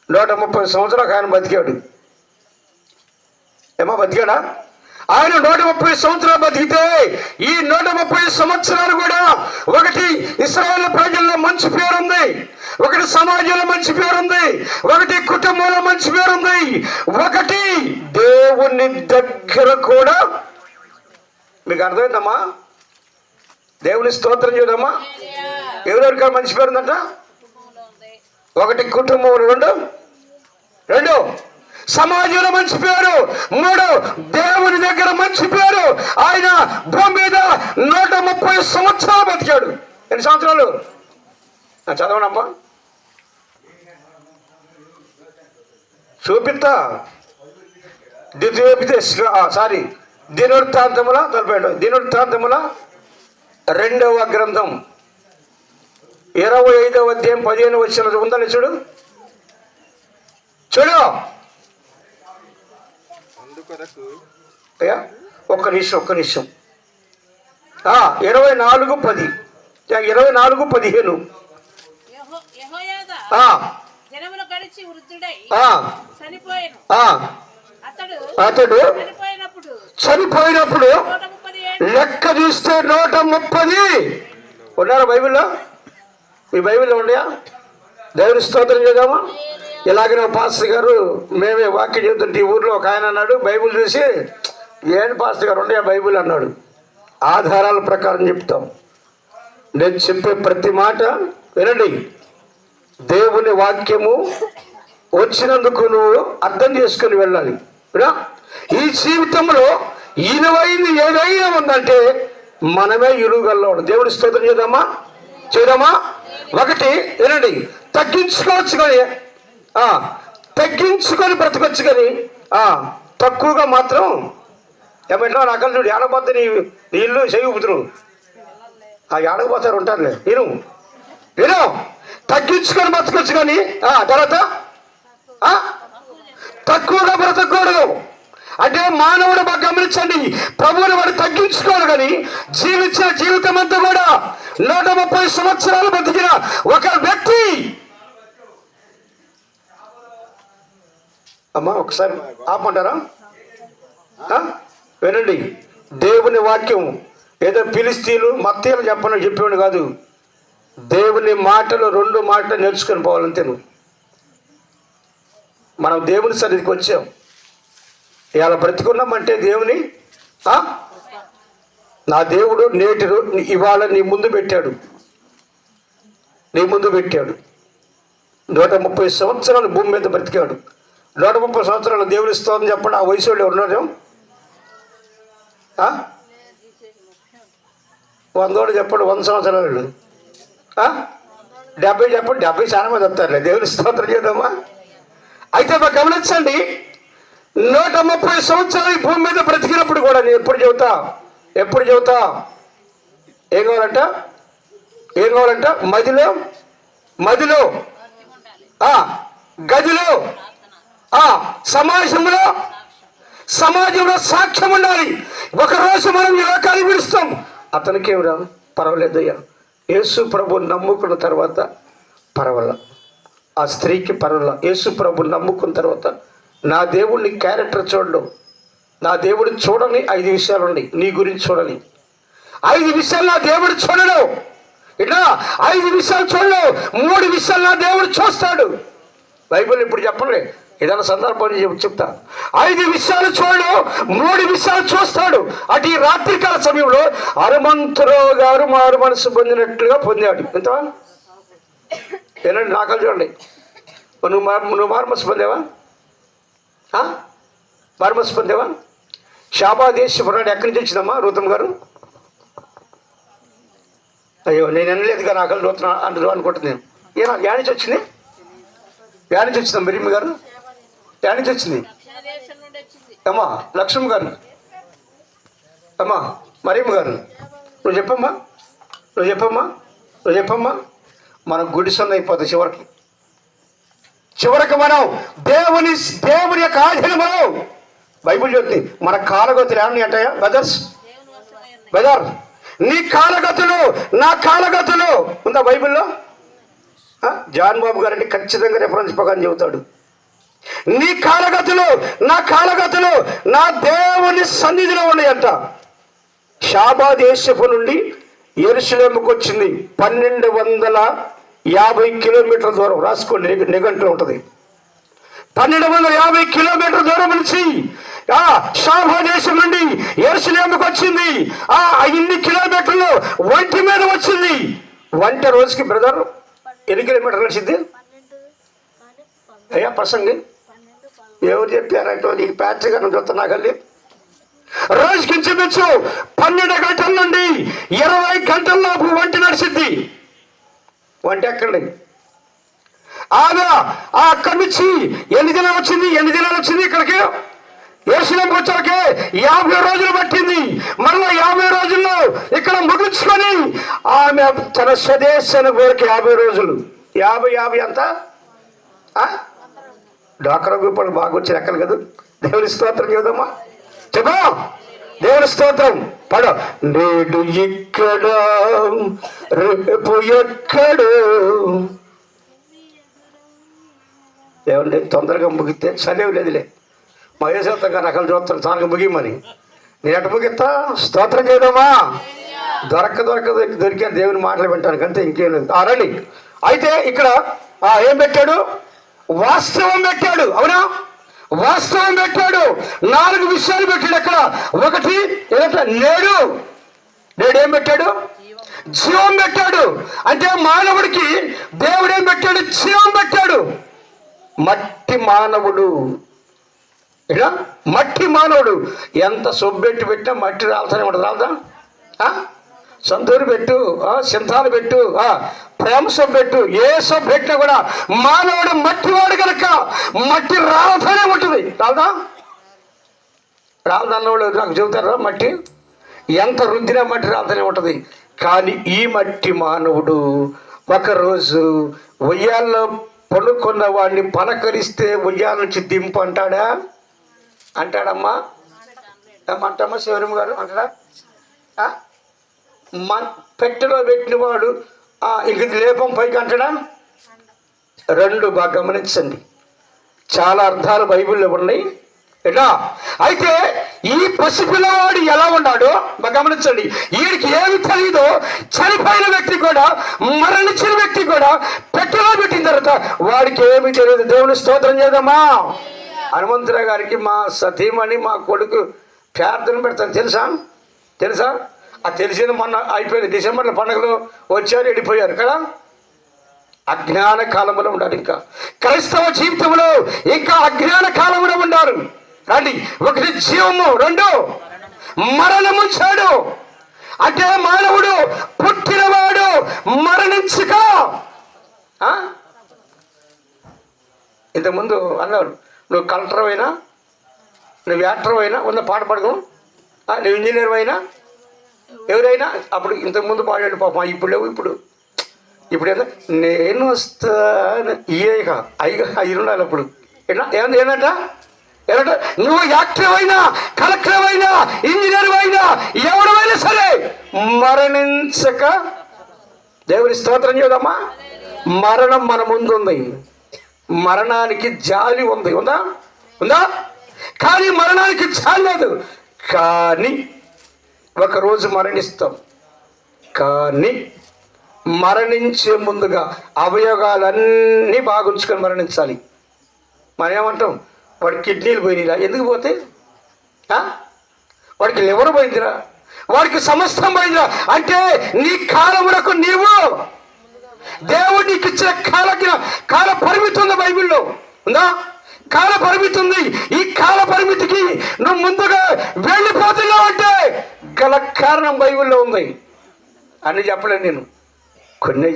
130 సంవత్సరాలకు ఆయన బతికాడు. ఏమో బతికాడా? ఆయన 130 సంవత్సరాలు బతికితే ఈ 130 సంవత్సరాలు కూడా ఒకటి ఇశ్రాయేలు ప్రజల్లో మంచి పేరుంది, ఒకటి సమాజంలో మంచి పేరుంది, ఒకటి కుటుంబంలో మంచి పేరుంది, ఒకటి దేవుని దగ్గర కూడా. మీకు అర్థమైందమ్మా? దేవుని స్తోత్రం చూడమ్మా. ఎవరెవరికైనా మంచి పేరుందంట. ఒకటి కుటుంబం, రెండు సమాజంలో మంచి పేరు, మూడు దేవుని దగ్గర మంచి పేరు. ఆయన భూమి మీద 130 సంవత్సరాలు బతికాడు. ఎన్ని సంవత్సరాలు? చదవనమ్మా, చూపిస్తా. దినవృత్తాంతముల 2వ గ్రంథం 25వ అధ్యాయం 15 వచనం ఉందని చూడు. ఒక్క నిమిషం 24:10 24:15. అతడు చనిపోయినప్పుడు లెక్క చూస్తే 130 ఉన్నారా బైబిల్లో? మీ బైబిల్లో ఉండయా? దేవుని స్తోత్రం చేద్దామా? ఇలాగనే పాస్టర్ గారు మేమే వాక్యం చెబుతుంటే ఈ ఊర్లో ఒక ఆయన అన్నాడు, బైబిల్ చూసి ఏంటి పాస్టర్ గారు ఉండయా బైబిల్ అన్నాడు. ఆధారాల ప్రకారం చెప్తాం. నేను చెప్పే ప్రతి మాట వినండి. దేవుని వాక్యము వచ్చినందుకు నువ్వు అర్థం చేసుకుని వెళ్ళాలి. ఈ జీవితంలో ఇనువైంది ఏదైనా ఉందంటే మనమే ఇరుగల్లోడు. దేవుని స్తోత్రం చేద్దామా? ఒకటి వినండి, తగ్గించుకొని బ్రతకొచ్చు కానీ తక్కువగా మాత్రం ఏమంటా నాకు చూడు ఏడకపోతే నీ ఇల్లు చెయ్యిపుతురు ఏడకపోతారు ఉంటారులే. విను తగ్గించుకొని బ్రతకొచ్చు కానీ తర్వాత తక్కువగా బ్రతకూడదు. అంటే మానవుడు బాగా గమనించండి, ప్రభువుని వాడు తగ్గించుకోవాలి కానీ జీవించిన జీవితం అంతా కూడా 130 సంవత్సరాలు బతికిన ఒక వ్యక్తి. అమ్మా ఒకసారి ఆపమంటారా? వినండి, దేవుని వాక్యం ఏదో ఫిలిస్తీన్లు మత్తీయులు చెప్పేవాడు కాదు. దేవుని మాటలు 2 మాటలు నేర్చుకొని పోవాలంతే. మనం దేవుని సన్నిధికి వచ్చాం, ఇలా బ్రతికున్నామంటే దేవుని నా దేవుడు ఇవాళ నీ ముందు పెట్టాడు. 130 సంవత్సరాలు భూమి మీద బ్రతికాడు. 130 సంవత్సరాలు దేవుని స్తోత్రం చెప్పండి. ఆ వయసు వాళ్ళు ఉన్నారు 100 చెప్పండి, 100 సంవత్సరాలు 70 చెప్పండి, 70 చాలా మంది వస్తారులే. దేవుని స్తోత్రం చేద్దామా? అయితే మాకు గమనించండి, 130 సంవత్సరాలు ఈ భూమి మీద బ్రతికినప్పుడు కూడా నేను ఎప్పుడు చెబుతా ఏం కావాలంట మదిలో గదిలో సమాజంలో సాక్ష్యం ఉండాలి. ఒకరోజు మనం ఈ లోకాన్ని విడుస్తాం. అతనికి ఏమిరా పర్వాలేదయ్యా, యేసు ప్రభు నమ్ముకున్న తర్వాత పర్వాల, ఆ స్త్రీకి పర్వాల. యేసు ప్రభు నమ్ముకున్న తర్వాత నా దేవుడిని క్యారెక్టర్ చూడడం, నా దేవుడు చూడని 5 విషయాలు ఉన్నాయి. నీ గురించి చూడని 5 విషయాలు నా దేవుడు చూడడు. ఇట్లా 5 విషయాలు చూడడు, 3 విషయాలు నా దేవుడు చూస్తాడు. బైబిల్ ఇప్పుడు చెప్పండి, ఏదైనా సందర్భాన్ని చెప్తా. 5 విషయాలు చూడడు, 3 విషయాలు చూస్తాడు. అటు ఈ రాత్రికాల సమయంలో హనుమంతరావు గారు మారు మనసు పొందినట్లుగా పొందాడు. ఎంత ఏనండి నాకలు చూడండి. నువ్వు మారు మనసు పొందావా? మారుమనసు పొందేవా? శాపాదేశపురం ఎక్కడి నుంచి వచ్చిందమ్మా రూతమ్మ గారు? అయ్యో నేను అనలేదు కానీ అక్కడ నూతన అందులో అనుకుంటుంది నేను. ఏడా నుంచి వచ్చింది? ఏడా నుంచి వచ్చిందా మిరిమ్మ గారు? ఏడా నుంచి వచ్చింది అమ్మా? లక్ష్మమ్మ గారు, అమ్మా మరియమ్మ గారు, నువ్వు చెప్పమ్మా, నువ్వు చెప్పమ్మా, నువ్వు చెప్పమ్మా. మనం గుడిసొన్న అయిపోతుంది చివరికి మనం దేవుని యొక్క ఆధీనము. బైబిల్ చెప్తుంది మన కాలగతులు ఏమన్నా అంటాయా బెదర్? నీ కాలగతులు నా కాలగతులు ఉందా బైబిల్లో? జాన్ బాబు గారంటే ఖచ్చితంగా రెఫరెన్స్ ప్రకారం చెబుతాడు. నీ కాలగతులు నా కాలగతులు నా దేవుని సన్నిధిలో ఉన్నాయంట. శాబాదేశపు నుండి యెరూషలేముకు వచ్చింది 1250 కిలోమీటర్ల దూరం. రాసుకోండి, నిఘంటులో ఉంటుంది. 1250 కిలోమీటర్ల దూరం నుంచి శాబాదేశం నుండి యెరూషలేముకు వచ్చింది. ఇన్ని కిలోమీటర్లు ఒంటి మీద వచ్చింది. వంట రోజుకి బ్రదర్ ఎన్ని కిలోమీటర్లు వచ్చింది అయ్యా? ప్రసంగి ఎవరు చెప్పారంటే నీకు ప్యాట్రిగా చూస్తున్నా కలిగి రోజుకి ఇంచుమించు 12 గంటల నుండి 20 గంటల్లోపు వంట నడిచింది. వంట ఎక్కడండి? ఆమె అక్కడి నుంచి ఎన్ని దినాలు వచ్చింది ఇక్కడికి యెరూషలేముకు వచ్చాకే 50 రోజులు పట్టింది. మళ్ళీ 50 రోజుల్లో ఇక్కడ ముగించుకొని ఆమె తన స్వదేశానికి పోయి 50 రోజులు 50 ఎంత డాక్టర్ ఇప్పుడు బాగా వచ్చి లెక్కలు కదా. దేవుని స్తోత్రం చూద్దామా, చెప్పా దేవుని స్తోత్రం పడ. నేడు ఇక్కడ రేపు ఎక్కడు. ఏమండి తొందరగా ముగితే చదివి లేదులే. మహేశ్వరంగా రకాలు చూస్తాను చాలా ముగియమని. నేను ఎట ముగిస్తా? స్తోత్రం చేద్దామా? దొరికే దేవుని మాటలు వింటానికి అంతే, ఇంకేం లేదు. రండి. అయితే ఇక్కడ ఏం పెట్టాడు? వాస్తవం పెట్టాడు. అవునా? వాస్తవం పెట్టాడు. 4 విషయాలు పెట్టాడు అక్కడ. ఒకటి ఏంటంటే నేడు ఏం పెట్టాడు? జీవం పెట్టాడు. అంటే మానవుడికి దేవుడు ఏం పెట్టాడు? జీవం పెట్టాడు. మట్టి మానవుడు ఎంత సొబ్బెట్టు పెట్టినా మట్టి రాలుతూనే ఉంటుంది. రాలదా? సంతూరు పెట్టు, సింతాలు పెట్టు, ప్రేమ సొబ్బు పెట్టు, ఏ సొబ్బు పెట్టినా కూడా మానవుడు మట్టివాడు కనుక మట్టి రాలుతూనే ఉంటుంది. రాలదన్నవాడు నాకు చెబుతారా? మట్టి ఎంత రుద్దినా మట్టి రాలుతూనే ఉంటుంది. కానీ ఈ మట్టి మానవుడు ఒకరోజు ఉయ్యాల్లో పనుకున్న వాడిని పలకరిస్తే ఉయ్యాల నుంచి దింపు అంటాడమ్మా? ఏమంటామా శివరమ్మ గారు? అంటాడా? పెట్టెలో పెట్టిన వాడు ఇంక లేపం పైకి అంటాడా? 2 బాగా గమనించండి. చాలా అర్థాలు బైబిల్లో ఉన్నాయి. అయితే ఈ పసిపిల్లవాడు ఎలా ఉన్నాడో గమనించండి. వీడికి ఏమి తెలియదో చనిపోయిన వ్యక్తి కూడా, మరణించిన వ్యక్తి కూడా పెట్టెలో పెట్టిన తర్వాత వాడికి ఏమి తెలియదు. దేవుని స్తోత్రం చేద్దామా? హనుమంతరావు గారికి మా సతీమణి మా కొడుకు ప్రార్థన పెడతాను తెలుసా? అది తెలిసింది మొన్న అయిపోయింది. డిసెంబర్లో పండుగలు వచ్చారు, వెళ్ళిపోయారు కదా. అజ్ఞాన కాలంలో ఉండాలి. ఇంకా క్రైస్తవ జీవితంలో ఇంకా అజ్ఞాన కాలంలో ఉండాలి. రండి. 1 జీవము, 2 మరణముంచాడు. అంటే మానవుడు పుట్టినవాడు మరణించక. ఇంతకుముందు అన్నారు నువ్వు కలెక్టర్ అయినా, నువ్వు యాక్టర్ అయినా ఉన్న పాట పడకు, నువ్వు ఇంజనీర్ అయినా, ఎవరైనా అప్పుడు ఇంతకుముందు పాడాడు పాపం. ఇప్పుడు లేవు. ఇప్పుడు ఏదో నేను వస్తాను ఇక ఉండాలి. అప్పుడు ఏంటంట నువ్వు యాక్టర్ అయినా, కలెక్టర్ అయినా, ఇంజనీర్ అయినా, ఎవరైనా సరే మరణించక. దేవుని స్తోత్రం చేద్దామా? మరణం మన ముందు ఉంది. మరణానికి జాలి ఉందా? కానీ మరణానికి జాలి లేదు. కానీ ఒకరోజు మరణిస్తాం. కానీ మరణించే ముందుగా అవయవాలన్నీ బాగుంచుకొని మరణించాలి. మనం ఏమంటాం? వాడికి కిడ్నీలు పోయినాయిరా. ఎందుకు పోతే? వాడికి లివర్ పోయిందిరా, వాడికి సమస్తం పోయిందిరా. అంటే నీ కాలమునకు నీవు దేవుడు నీకు ఇచ్చిన కాల పరిమితి ఉందా? బైబిల్లో ఉందా? కాల పరిమితి ఉంది. ఈ కాల పరిమితికి నువ్వు ముందుగా వెళ్ళిపోతున్నావు అంటే గల కారణం బైబిల్లో ఉంది. అని చెప్పలేను నేను, కొన్నే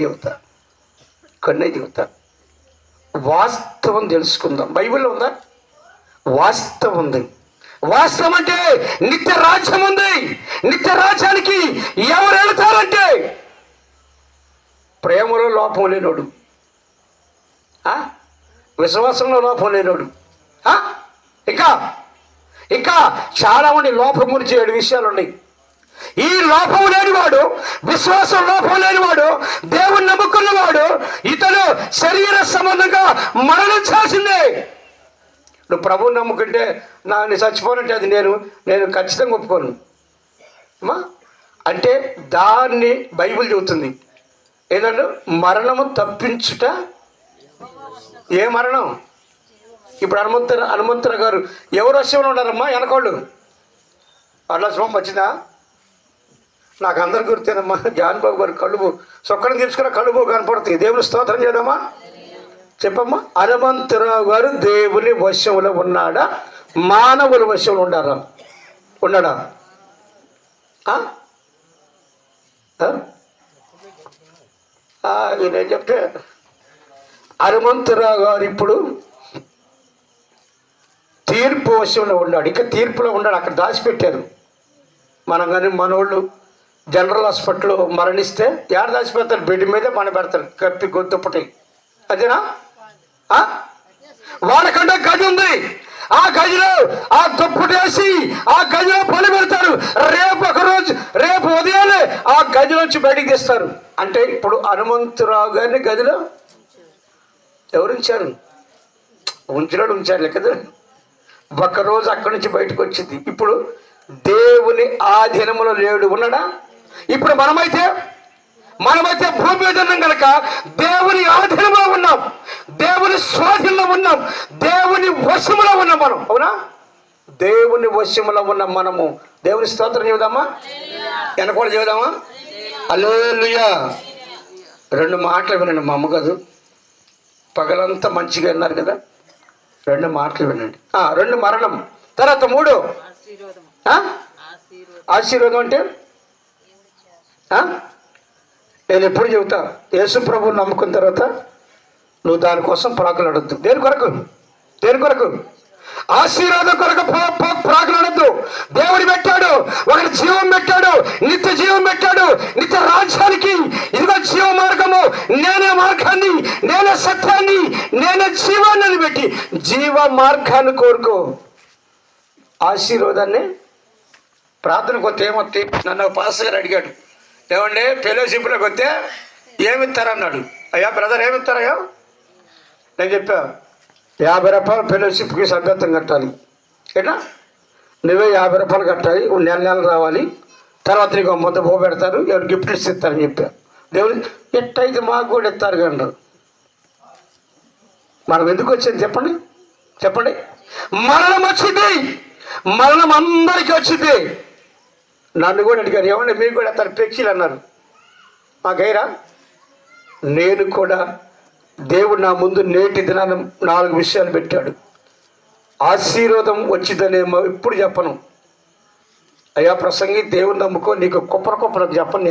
చెబుతా. వాస్తవం తెలుసుకుందాం. బైబిల్లో ఉందా? వాస్తవం ఉంది. వాస్తవం అంటే నిత్య రాజ్యం ఉంది. నిత్య రాజ్యానికి ఎవరు వెళతారంటే ప్రేమలో లోపం లేనోడు, విశ్వాసంలో లోపం లేనోడు. ఇంకా చాలామంది లోపం గురించి 7 విషయాలు ఉన్నాయి. ఈ లోపం లేనివాడు, విశ్వాసం లోపం లేనివాడు, దేవుని నమ్ముకున్నవాడు ఇతను శరీర సంబంధంగా మరణించాల్సిందే. నువ్వు ప్రభువుని నమ్ముకుంటే నేను చచ్చిపోనంటే అది నేను ఖచ్చితంగా ఒప్పుకోను అమ్మా. అంటే దాన్ని బైబిల్ చెబుతుంది. ఏదంటే మరణము తప్పించుట. ఏ మరణం? ఇప్పుడు హనుమంతరావు గారు ఎవరు వశంలో ఉన్నారమ్మా? వెనకోళ్ళు అట్లా శుభం వచ్చిందా? నాకు అందరు గుర్తేనమ్మా. జాన్ బాబు గారు కళ్ళుబో సొక్కడం తీసుకున్న కళ్ళుబో కనపడుతుంది. దేవుని స్తోత్రం చేద్దామా? చెప్పమ్మా. హనుమంతరావు గారు దేవుని వశంలో ఉన్నాడా, మానవుల వశంలో ఉన్నాడా? నేను చెప్తే హనుమంతరావు గారు ఇప్పుడు తీర్పు వశంలో ఉన్నాడు. ఇక తీర్పులో ఉన్నాడు. అక్కడ దాచిపెట్టారు. మనం కానీ మనోళ్ళు జనరల్ హాస్పిటల్లో మరణిస్తే ఎవరు దాచిపెడతారు? బెడ్ మీదే మన పెడతారు, కప్పి గొంతుప్పటి. అదేనా? వాళ్ళకంటే గది ఉంది. ఆ గదిలో ఆ దుప్పటేసి ఆ గదిలో పని పెడతారు. రేపు ఉదయాన్నే ఆ గది నుంచి బయటికి తీస్తారు. అంటే ఇప్పుడు హనుమంతరావు గారిని గదిలో ఎవరు ఉంచారు? ఉంచారు కదా. ఒకరోజు అక్కడి నుంచి బయటకు వచ్చింది. ఇప్పుడు దేవుని ఆధీనంలో లేడు, ఉన్నాడా? ఇప్పుడు మనమైతే భూమి మీద ఉన్నాం కనుక దేవుని ఆధీనంలో ఉన్నాం, దేవుని స్వాధీనంలో ఉన్నాం, దేవుని వశములో ఉన్నాం మనం. అవునా? దేవుని వశములో ఉన్నాం మనము. దేవుని స్తోత్రం చెబుదామా? వెనకూడ చెబుదామా? హల్లెలూయా. 2 మాటలు వినండి. మా అమ్మ కాదు, పగలంతా మంచిగా విన్నారు కదా. 2 మాటలు వినండి. 2 మరణం, తర్వాత 3 ఆశీర్వాదం. అంటే నేను ఎప్పుడు చెబుతా, యేసు ప్రభువుని నమ్ముకున్న తర్వాత నువ్వు దానికోసం ప్రాకులాడొద్దు. దేని కొరకు? ఆశీర్వాదం కొరకు ప్రాకులాడొద్దు. దేవుడు పెట్టాడు, ఒకటి జీవం పెట్టాడు, నిత్య జీవం పెట్టాడు. నిత్య రాజ్యానికి ఇదిగో జీవ మార్గము, నేనే మార్గాన్ని, నేనే సత్యాన్ని, నేనే జీవాన్ని పెట్టి జీవ మార్గాన్ని కోరుకో. ఆశీర్వాదాన్ని ప్రార్థనకు వస్తే ఏమొస్తే, నన్ను పాస్ గారు అడిగాడు, ఏమండి ఫెలోషిప్లోకి వస్తే ఏమిస్తారన్నాడు. అయ్యా బ్రదర్ ఏమిస్తారయ్యా? నేను చెప్పా 50 రూపాయలు ఫెలోషిప్కి సభ్యత్వం కట్టాలి. ఏనా? నువ్వే 50 రూపాయలు కట్టాలి, నెల రావాలి, తర్వాత నీకు మొత్తం పెడతారు, ఎవరు గిఫ్ట్స్ ఇస్తారని చెప్పా. దేవుడు ఎట్టయితే మాకు కూడా ఇస్తారు కండి. మనం ఎందుకు వచ్చింది చెప్పండి. మరణం వచ్చింది, మరణం అందరికీ వచ్చింది. నన్ను కూడా అడిగారు, ఏమంటే మీకు కూడా తన పెక్షీలు అన్నారు. మాకైరా నేను కూడా దేవుడు నా ముందు నేటి దినాన 4 విషయాలు పెట్టాడు. ఆశీర్వాదం వచ్చిందనేమో ఇప్పుడు చెప్పను. అయ్యా ప్రసంగి దేవుని నమ్ముకో, నీకు కుప్పర చెప్పను.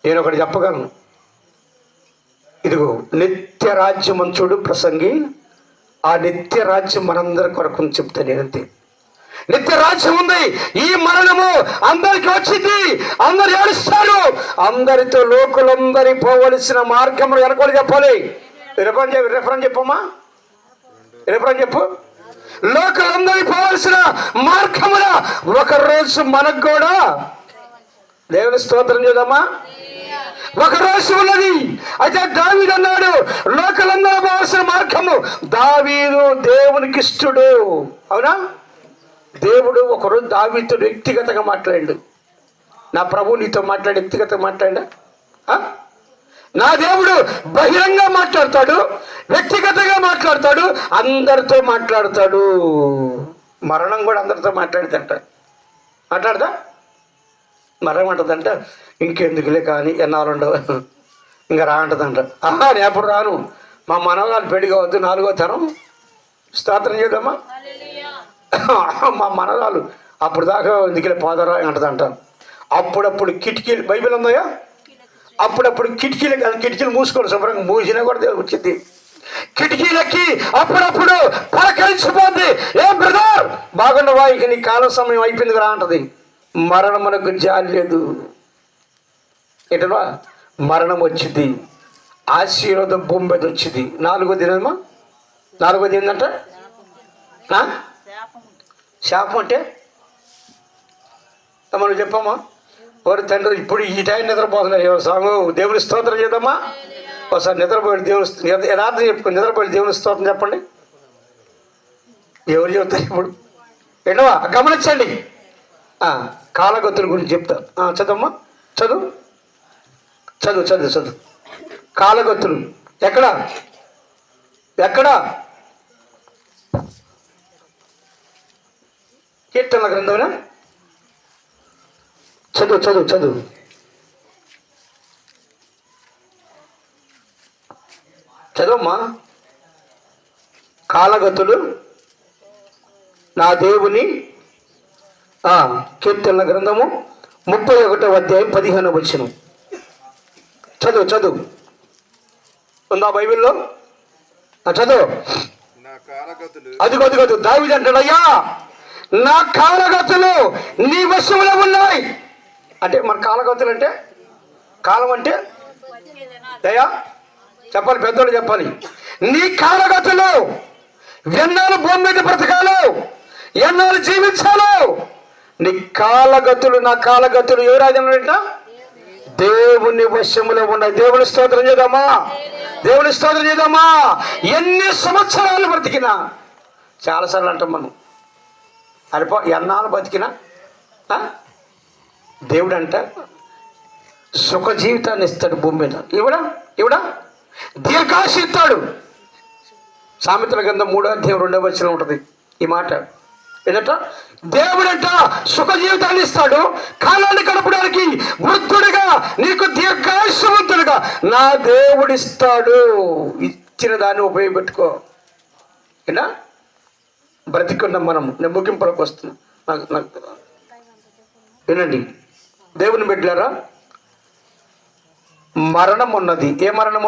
నేను ఒకటి చెప్పగలను. ఇదిగో నిత్య రాజ్యం చూడు ప్రసంగి, ఆ నిత్య రాజ్యం మనందరి కొరకు చెప్తా నేనంతే. నిత్య రాజ్యం ఉంది. ఈ మరణము అందరికి వచ్చింది, అందరు ఏడుస్తారు. అందరితో లోకులందరి పోవలసిన మార్గంలో వెనకొని చెప్పాలి. రిఫరెన్స్ చెప్పమ్మా, రిఫరెన్స్ చెప్పు. లోకులందరి పోవలసిన మార్గముల ఒకరోజు మనకు కూడా దేవుని స్తోత్రం చేద్దామా? ఒక రోజు ఉన్నది. అయితే దావీదు అన్నాడు, లోకలందరూ పోవలసిన మార్గము. దావీదు దేవునికి ఇష్టడు. అవునా? దేవుడు ఒకరోజు దావీదుతో వ్యక్తిగతంగా మాట్లాడాడు. నా ప్రభు నీతో మాట్లాడి వ్యక్తిగతంగా మాట్లాడా? నా దేవుడు బహిరంగ మాట్లాడతాడు, వ్యక్తిగతంగా మాట్లాడతాడు, అందరితో మాట్లాడతాడు. మరణం కూడా అందరితో మాట్లాడదా? మరణం అంటదంట, ఇంకెందుకులే కానీ ఎన్నాళ్ళు ఉండవు, ఇంకా రా అంటదంట. నేను ఎప్పుడు రాను, మా మనవరాలు పెళ్లి కావద్దు, 4వ తరం స్తోత్రం చేద్దామా. మా మనరాలు అప్పుడు దాకా ఎందుకు పోదరా అంటదంట. అప్పుడప్పుడు కిటికీలు, బైబిల్ ఉందయా, అప్పుడప్పుడు కిటికీలు మూసుకోండి, శుభ్రంగా మూసినా కూడా దేవుడు వచ్చింది. కిటికీలకి అప్పుడప్పుడు పలకరించిపోద్ది. ఏం బ్రదర్ బాగుండవా, ఇక నీ కాల సమయం అయిపోయింది కదా అంటది. మరణమునకు జాలి లేదు. ఏంటన్నా, మరణం వచ్చింది, ఆశీర్వాదం భూమి మీద వచ్చింది. నాలుగోది ఏంటంట, శాపం అంటే మనం చెప్పమ్మా. వారి తండ్రి ఇప్పుడు ఈ టైం నిద్రపోతున్నాయి సాంగు. దేవుని స్తోత్రం చేద్దామా. ఒకసారి నిద్రపోయి దేవుని యథార్థం చెప్పుకొని నిద్రపోయి దేవుని స్తోత్రం చెప్పండి. ఎవరు చెబుతారు ఇప్పుడు? ఏంటవా గమనించండి. కాలగతుల గురించి చెప్తా. చదవమ్మా, చదువు. కాలగతులు ఎక్కడ కీర్తనల గ్రంథమేనా? చదువు. చదవమ్మా. కాలగతులు నా దేవుని కీర్తనల గ్రంథము 31వ అధ్యాయం 15వ వచనం. చదువు. ఉందా బైబిల్లో? చదువు. అదిగో దావీదు అంటాడు, అయ్యా నా కాలగతులు నీ వశంలో ఉన్నాయి. అంటే మన కాలగతులు అంటే, కాలం అంటే అయ్యా చెప్పాలి, పెద్దోళ్ళు చెప్పాలి. నీ కాలగతులు ఎన్నాళ్ళు భూమి మీద బ్రతకాలు, ఎన్నాళ్ళు జీవించాలు. నీ కాలగతులు, నా కాలగతులు ఏ రాజ్యంలోంట? దేవుని వశంలో ఉన్నాయి. దేవుని స్తోత్రం చేద్దామా. ఎన్ని సంవత్సరాలు బ్రతికినా, చాలాసార్లు అంటాం మనం, ఎన్నాళ్ళు బతికినా దేవుడు అంట సుఖ జీవితాన్ని ఇస్తాడు భూమి మీద. ఇవిడా దీర్ఘాశ ఇస్తాడు. సామెతల గ్రంథం 3వ అధ్యాయం 2వ వచనం ఉంటుంది ఈ మాట. ఏంటంట? దేవుడంట సుఖ జీవితాన్ని ఇస్తాడు, కాలాన్ని గడపడానికి వృద్ధుడిగా నీకు దీర్ఘాయుష్యవంతుడిగా నా దేవుడిస్తాడు. ఇచ్చిన దాన్ని ఉపయోగపెట్టుకో. ఏనా బ్రతికున్నాం మనం. నేను ముగింపులోకి వస్తున్నా. నాకు వినండి దేవుని బిడ్డలారా, మరణం ఉన్నది. ఏ మరణం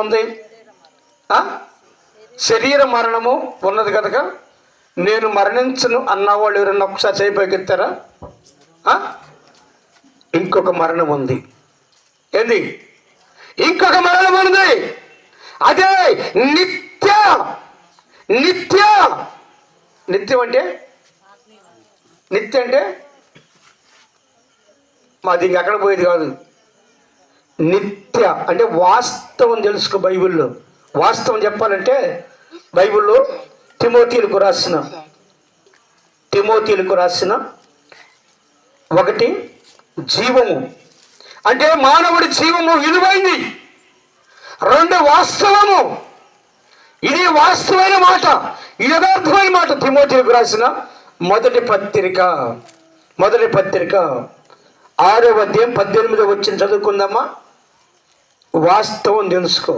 ఉంది? శరీర మరణము ఉన్నది కనుక నేను మరణించను అన్నవాళ్ళు ఎవరన్నా ఒకసారి చేయిపోగెత్తారా? ఇంకొక మరణం ఉంది. ఏంది? ఇంకొక మరణం ఉంది. అదే నిత్యం అంటే మాది ఇంకెక్కడ పోయేది కాదు. నిత్య అంటే వాస్తవం తెలుసుకో. బైబిల్లో వాస్తవం చెప్పాలంటే బైబిల్లో తిమోతీలకు రాసిన 1 జీవము అంటే మానవుడి జీవము విలువైంది. 2 వాస్తవము. ఇది వాస్తవమైన మాట, ఇది యథార్థమైన మాట. తిమోతీలకు రాసిన మొదటి పత్రిక 6వ అధ్యాయం 18వ వచనం చదువుకుందామా. వాస్తవం తెలుసుకో.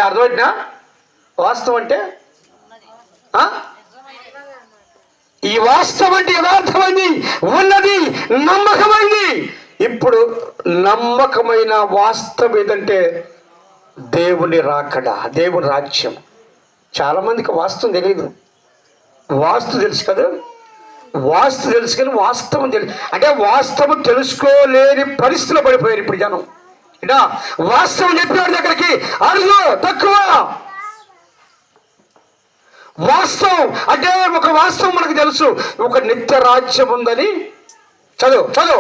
అర్థమైనా? వాస్తవం అంటే ఈ వాస్తవం అంటే యథార్థమైంది, ఉన్నది, నమ్మకమైంది. ఇప్పుడు నమ్మకమైన వాస్తవం ఏదంటే దేవుని రాకడ, దేవుని రాజ్యం. చాలామందికి వాస్తవం తెలియదు. వాస్తు తెలుసు కదా, వాస్తు తెలుసు కానీ వాస్తవం తెలుసు అంటే వాస్తవం తెలుసుకోలేని పరిస్థితిలో పడిపోయారు ఇప్పుడు జనం. ఇదా వాస్తవం చెప్పేవాడి దగ్గరికి అడుగు తక్కువ. వాస్తవం అంటే ఒక వాస్తవం మనకు తెలుసు, ఒక నిత్య రాజ్యం ఉందని. చదువు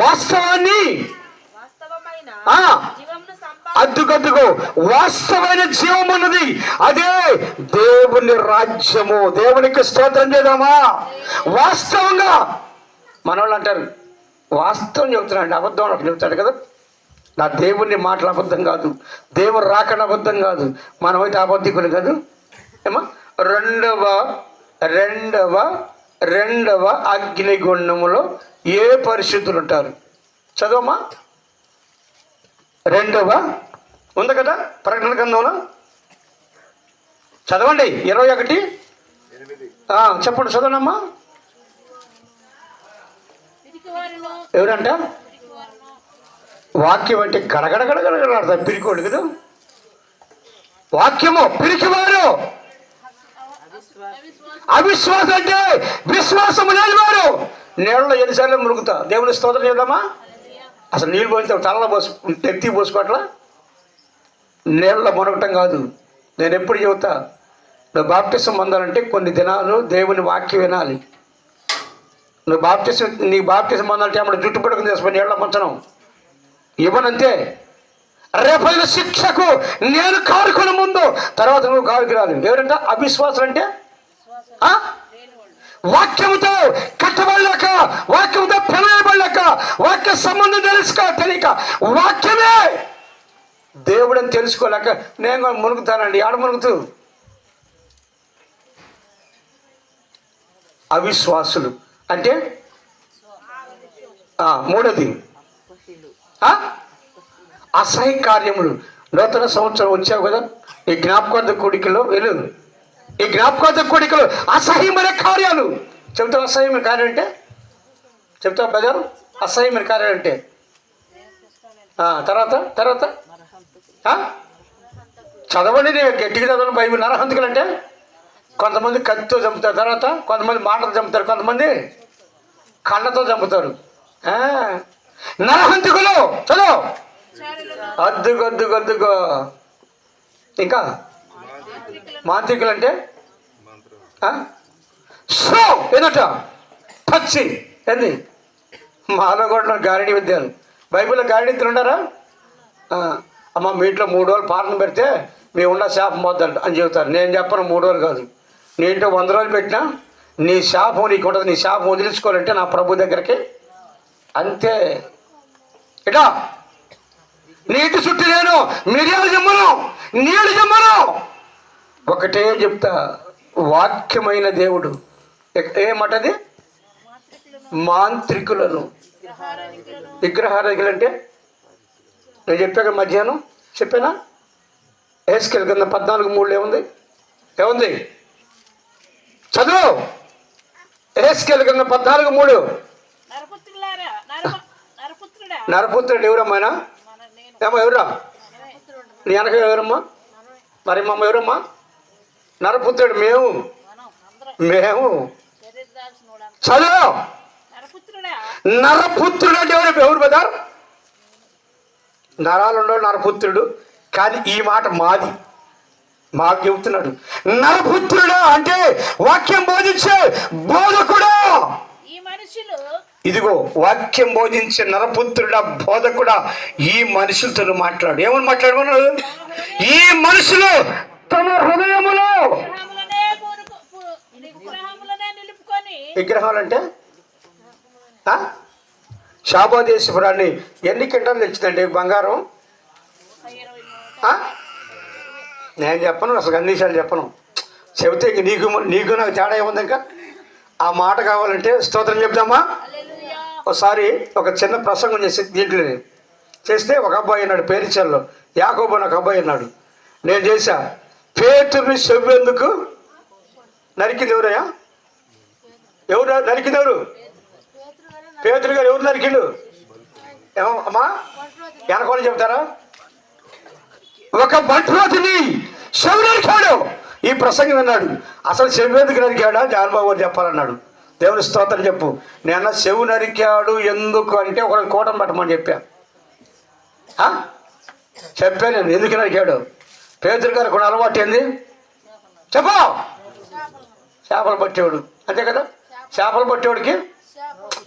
వాస్తవాన్ని అద్దుగద్దుగో వాస్తవమైన జీవం ఉన్నది, అదే దేవుని రాజ్యము. దేవునికి స్తోత్రం చేద్దామా. వాస్తవంగా మనవాళ్ళు అంటారు వాస్తవం చెబుతున్నాడు, అబద్ధం అని చెబుతాడు కదా. నా దేవుని మాటలు అబద్ధం కాదు, దేవుడు రాకడ అబద్ధం కాదు, మనమైతే అబద్ధికులు కాదు. ఏమా రెండవ అగ్నిగుండములో ఏ పరిశుద్ధులు ఉంటారు? చదవమ్మా. 2వ ఉంది కదా ప్రకటన గ్రంథంలో, చదవండి 21. చెప్పండి, చదవనమ్మా. ఎవరంట? వాక్యం అంటే గడగడగడగడగడతారు పిరికోడు కదా. వాక్యము పిరికివారు, అవిశ్వాసం అంటే విశ్వాసము లేని వారు. నీళ్ళలో ఎన్నిసార్లు మురుగుతా, దేవుని స్తోత్రం చేద్దామా. అసలు నీళ్ళు పోయితే తలలో ఎత్తి పోసుకోవట్లా. నీళ్ళలో మునగటం కాదు. నేను ఎప్పుడు చెబుతా, నువ్వు బాప్టిజం పొందాలంటే కొన్ని దినాలు దేవుని వాక్యం వినాలి. నీ బాప్టిజం పొందాలంటే అప్పుడు జుట్టు పడుకుని తీసుకుని నీళ్ళ ముంచడం ఇవ్వనంతే. రేపైన శిక్షకు నేను కారుకుని ముందు తర్వాత నువ్వు కారుకు రాదు. ఎవరంటే అవిశ్వాసం అంటే వాక్యంతో కట్టబడలేక, వాక్యంతో పెనబడలేక, వాక్య సంబంధం తెలియక, వాక్యమే దేవుడని తెలుసుకోలేక నేను మునుగుతానండి. ఆడ మునుగుతూ అవిశ్వాసులు అంటే మూడోది అసహ్య కార్యములు. నూతన సంవత్సరం వచ్చావు కదా, ఈ జ్ఞాపకార్థ కోడికలో వెళ్ళు. ఈ జ్ఞాపకార్థ కోడికలో అసహ్యమైన కార్యాలు చెబుతావు. అసహ్యమైన కార్యం అంటే చెప్తావు బ్రదర్. అసహ్యమైన కార్యాలు అంటే తర్వాత చదవండి, నేను గట్టిగా చదవను బైబిల్. నరహంతకులు అంటే కొంతమంది కత్తితో చంపుతారు, తర్వాత కొంతమంది మాటలు చంపుతారు, కొంతమంది కళ్ళతో చంపుతారు. నరహంతకులు చదువు. అద్దుగో. ఇంకా మాంత్రికులు అంటే షో ఏదట పచ్చి ఏంది మాలో కూడా గారిడి విద్యాలు. బైబిల్లో గారిడి విద్యలు ఉన్నారా? అమ్మ మీ ఇంట్లో 3 రోజులు పాలన పెడితే మీ ఉన్న శాపం పోద్దంట అని చెబుతారు. నేను చెప్పను 3 రోజులు కాదు, నీ ఇంట్లో 100 రోజులు పెట్టినా నీ శాపం నీకు ఉంటుంది. నీ శాపం వదిలించుకోవాలంటే నా ప్రభు దగ్గరికి అంతే. ఇటా నీటి చుట్టూ నేను మిరియాలు జమ్మను, నీళ్ళు జమ్మను. ఒకటే చెప్తా, వాక్యమైన దేవుడు ఏమటది? మాంత్రికులను, విగ్రహారాధికులు అంటే నేను చెప్పాక మధ్యాహ్నం చెప్పానా? హెస్కేలు కింద 14:3 ఏముంది చదువు. హెస్కేలు కింద 14:3 నరపుత్రుడు ఎవరమ్మానా? ఏమో ఎవరా? నీ వెనక ఎవరమ్మా? మరి మమ్మ ఎవరమ్మా? నరపుత్రుడు మేము చదువు. నరపుత్రుడు అంటే ఎవరు బదార్? నరాలుండో నరపుత్రుడు. కానీ ఈ మాట మాకు చెబుతున్నాడు. నరపుత్రుడా అంటే వాక్యం బోధించే బోధకుడా. ఇదిగో వాక్యం బోధించే నరపుత్రుడా, బోధకుడా, ఈ మనుషులతో మాట్లాడు. ఏమని మాట్లాడమన్నాడు? ఈ మనుషులు తమ హృదయములో విగ్రహాలంటే శాబాదేశపురాన్ని ఎన్ని కింటాలు తెచ్చిందండి బంగారం? నేను చెప్పను, అసలు అన్ని విషయాలు చెప్పను. చెబితే నీకు నాకు తేడా ఏముంది? ఇంకా ఆ మాట కావాలంటే స్తోత్రం చెప్దామా? ఒకసారి ఒక చిన్న ప్రసంగం దీంట్లో చేస్తే ఒక అబ్బాయి అన్నాడు పేరిచల్లో, యాకోబు అని ఒక అబ్బాయి అన్నాడు. నేను చేశా. పేతురుని చెవ్వెందుకు నరికింది ఎవరయ్యా? ఎవరు నరికింది? ఎవరు? పేతురు గారు ఎవరు నరికిండు? ఏమో అమ్మా వెనకొని చెప్తారా? ఒక బంట్రోతిని చెవి నరికాడు. ఈ ప్రసంగం అన్నాడు. అసలు చెవి ఎందుకు నరికాడా జానబాబు గారు చెప్పాలన్నాడు. దేవుని స్తోత్రం చెప్పు. నేను చెవు నరికాడు ఎందుకు అంటే ఒక కోటం పట్టమని చెప్పాను. నేను ఎందుకు నరికాడు? పేతురు గారు కొన్ని అలవాటు ఏంది చెప్పు? చేపలు పట్టేవాడు అంతే కదా. చేపలు పట్టేవాడికి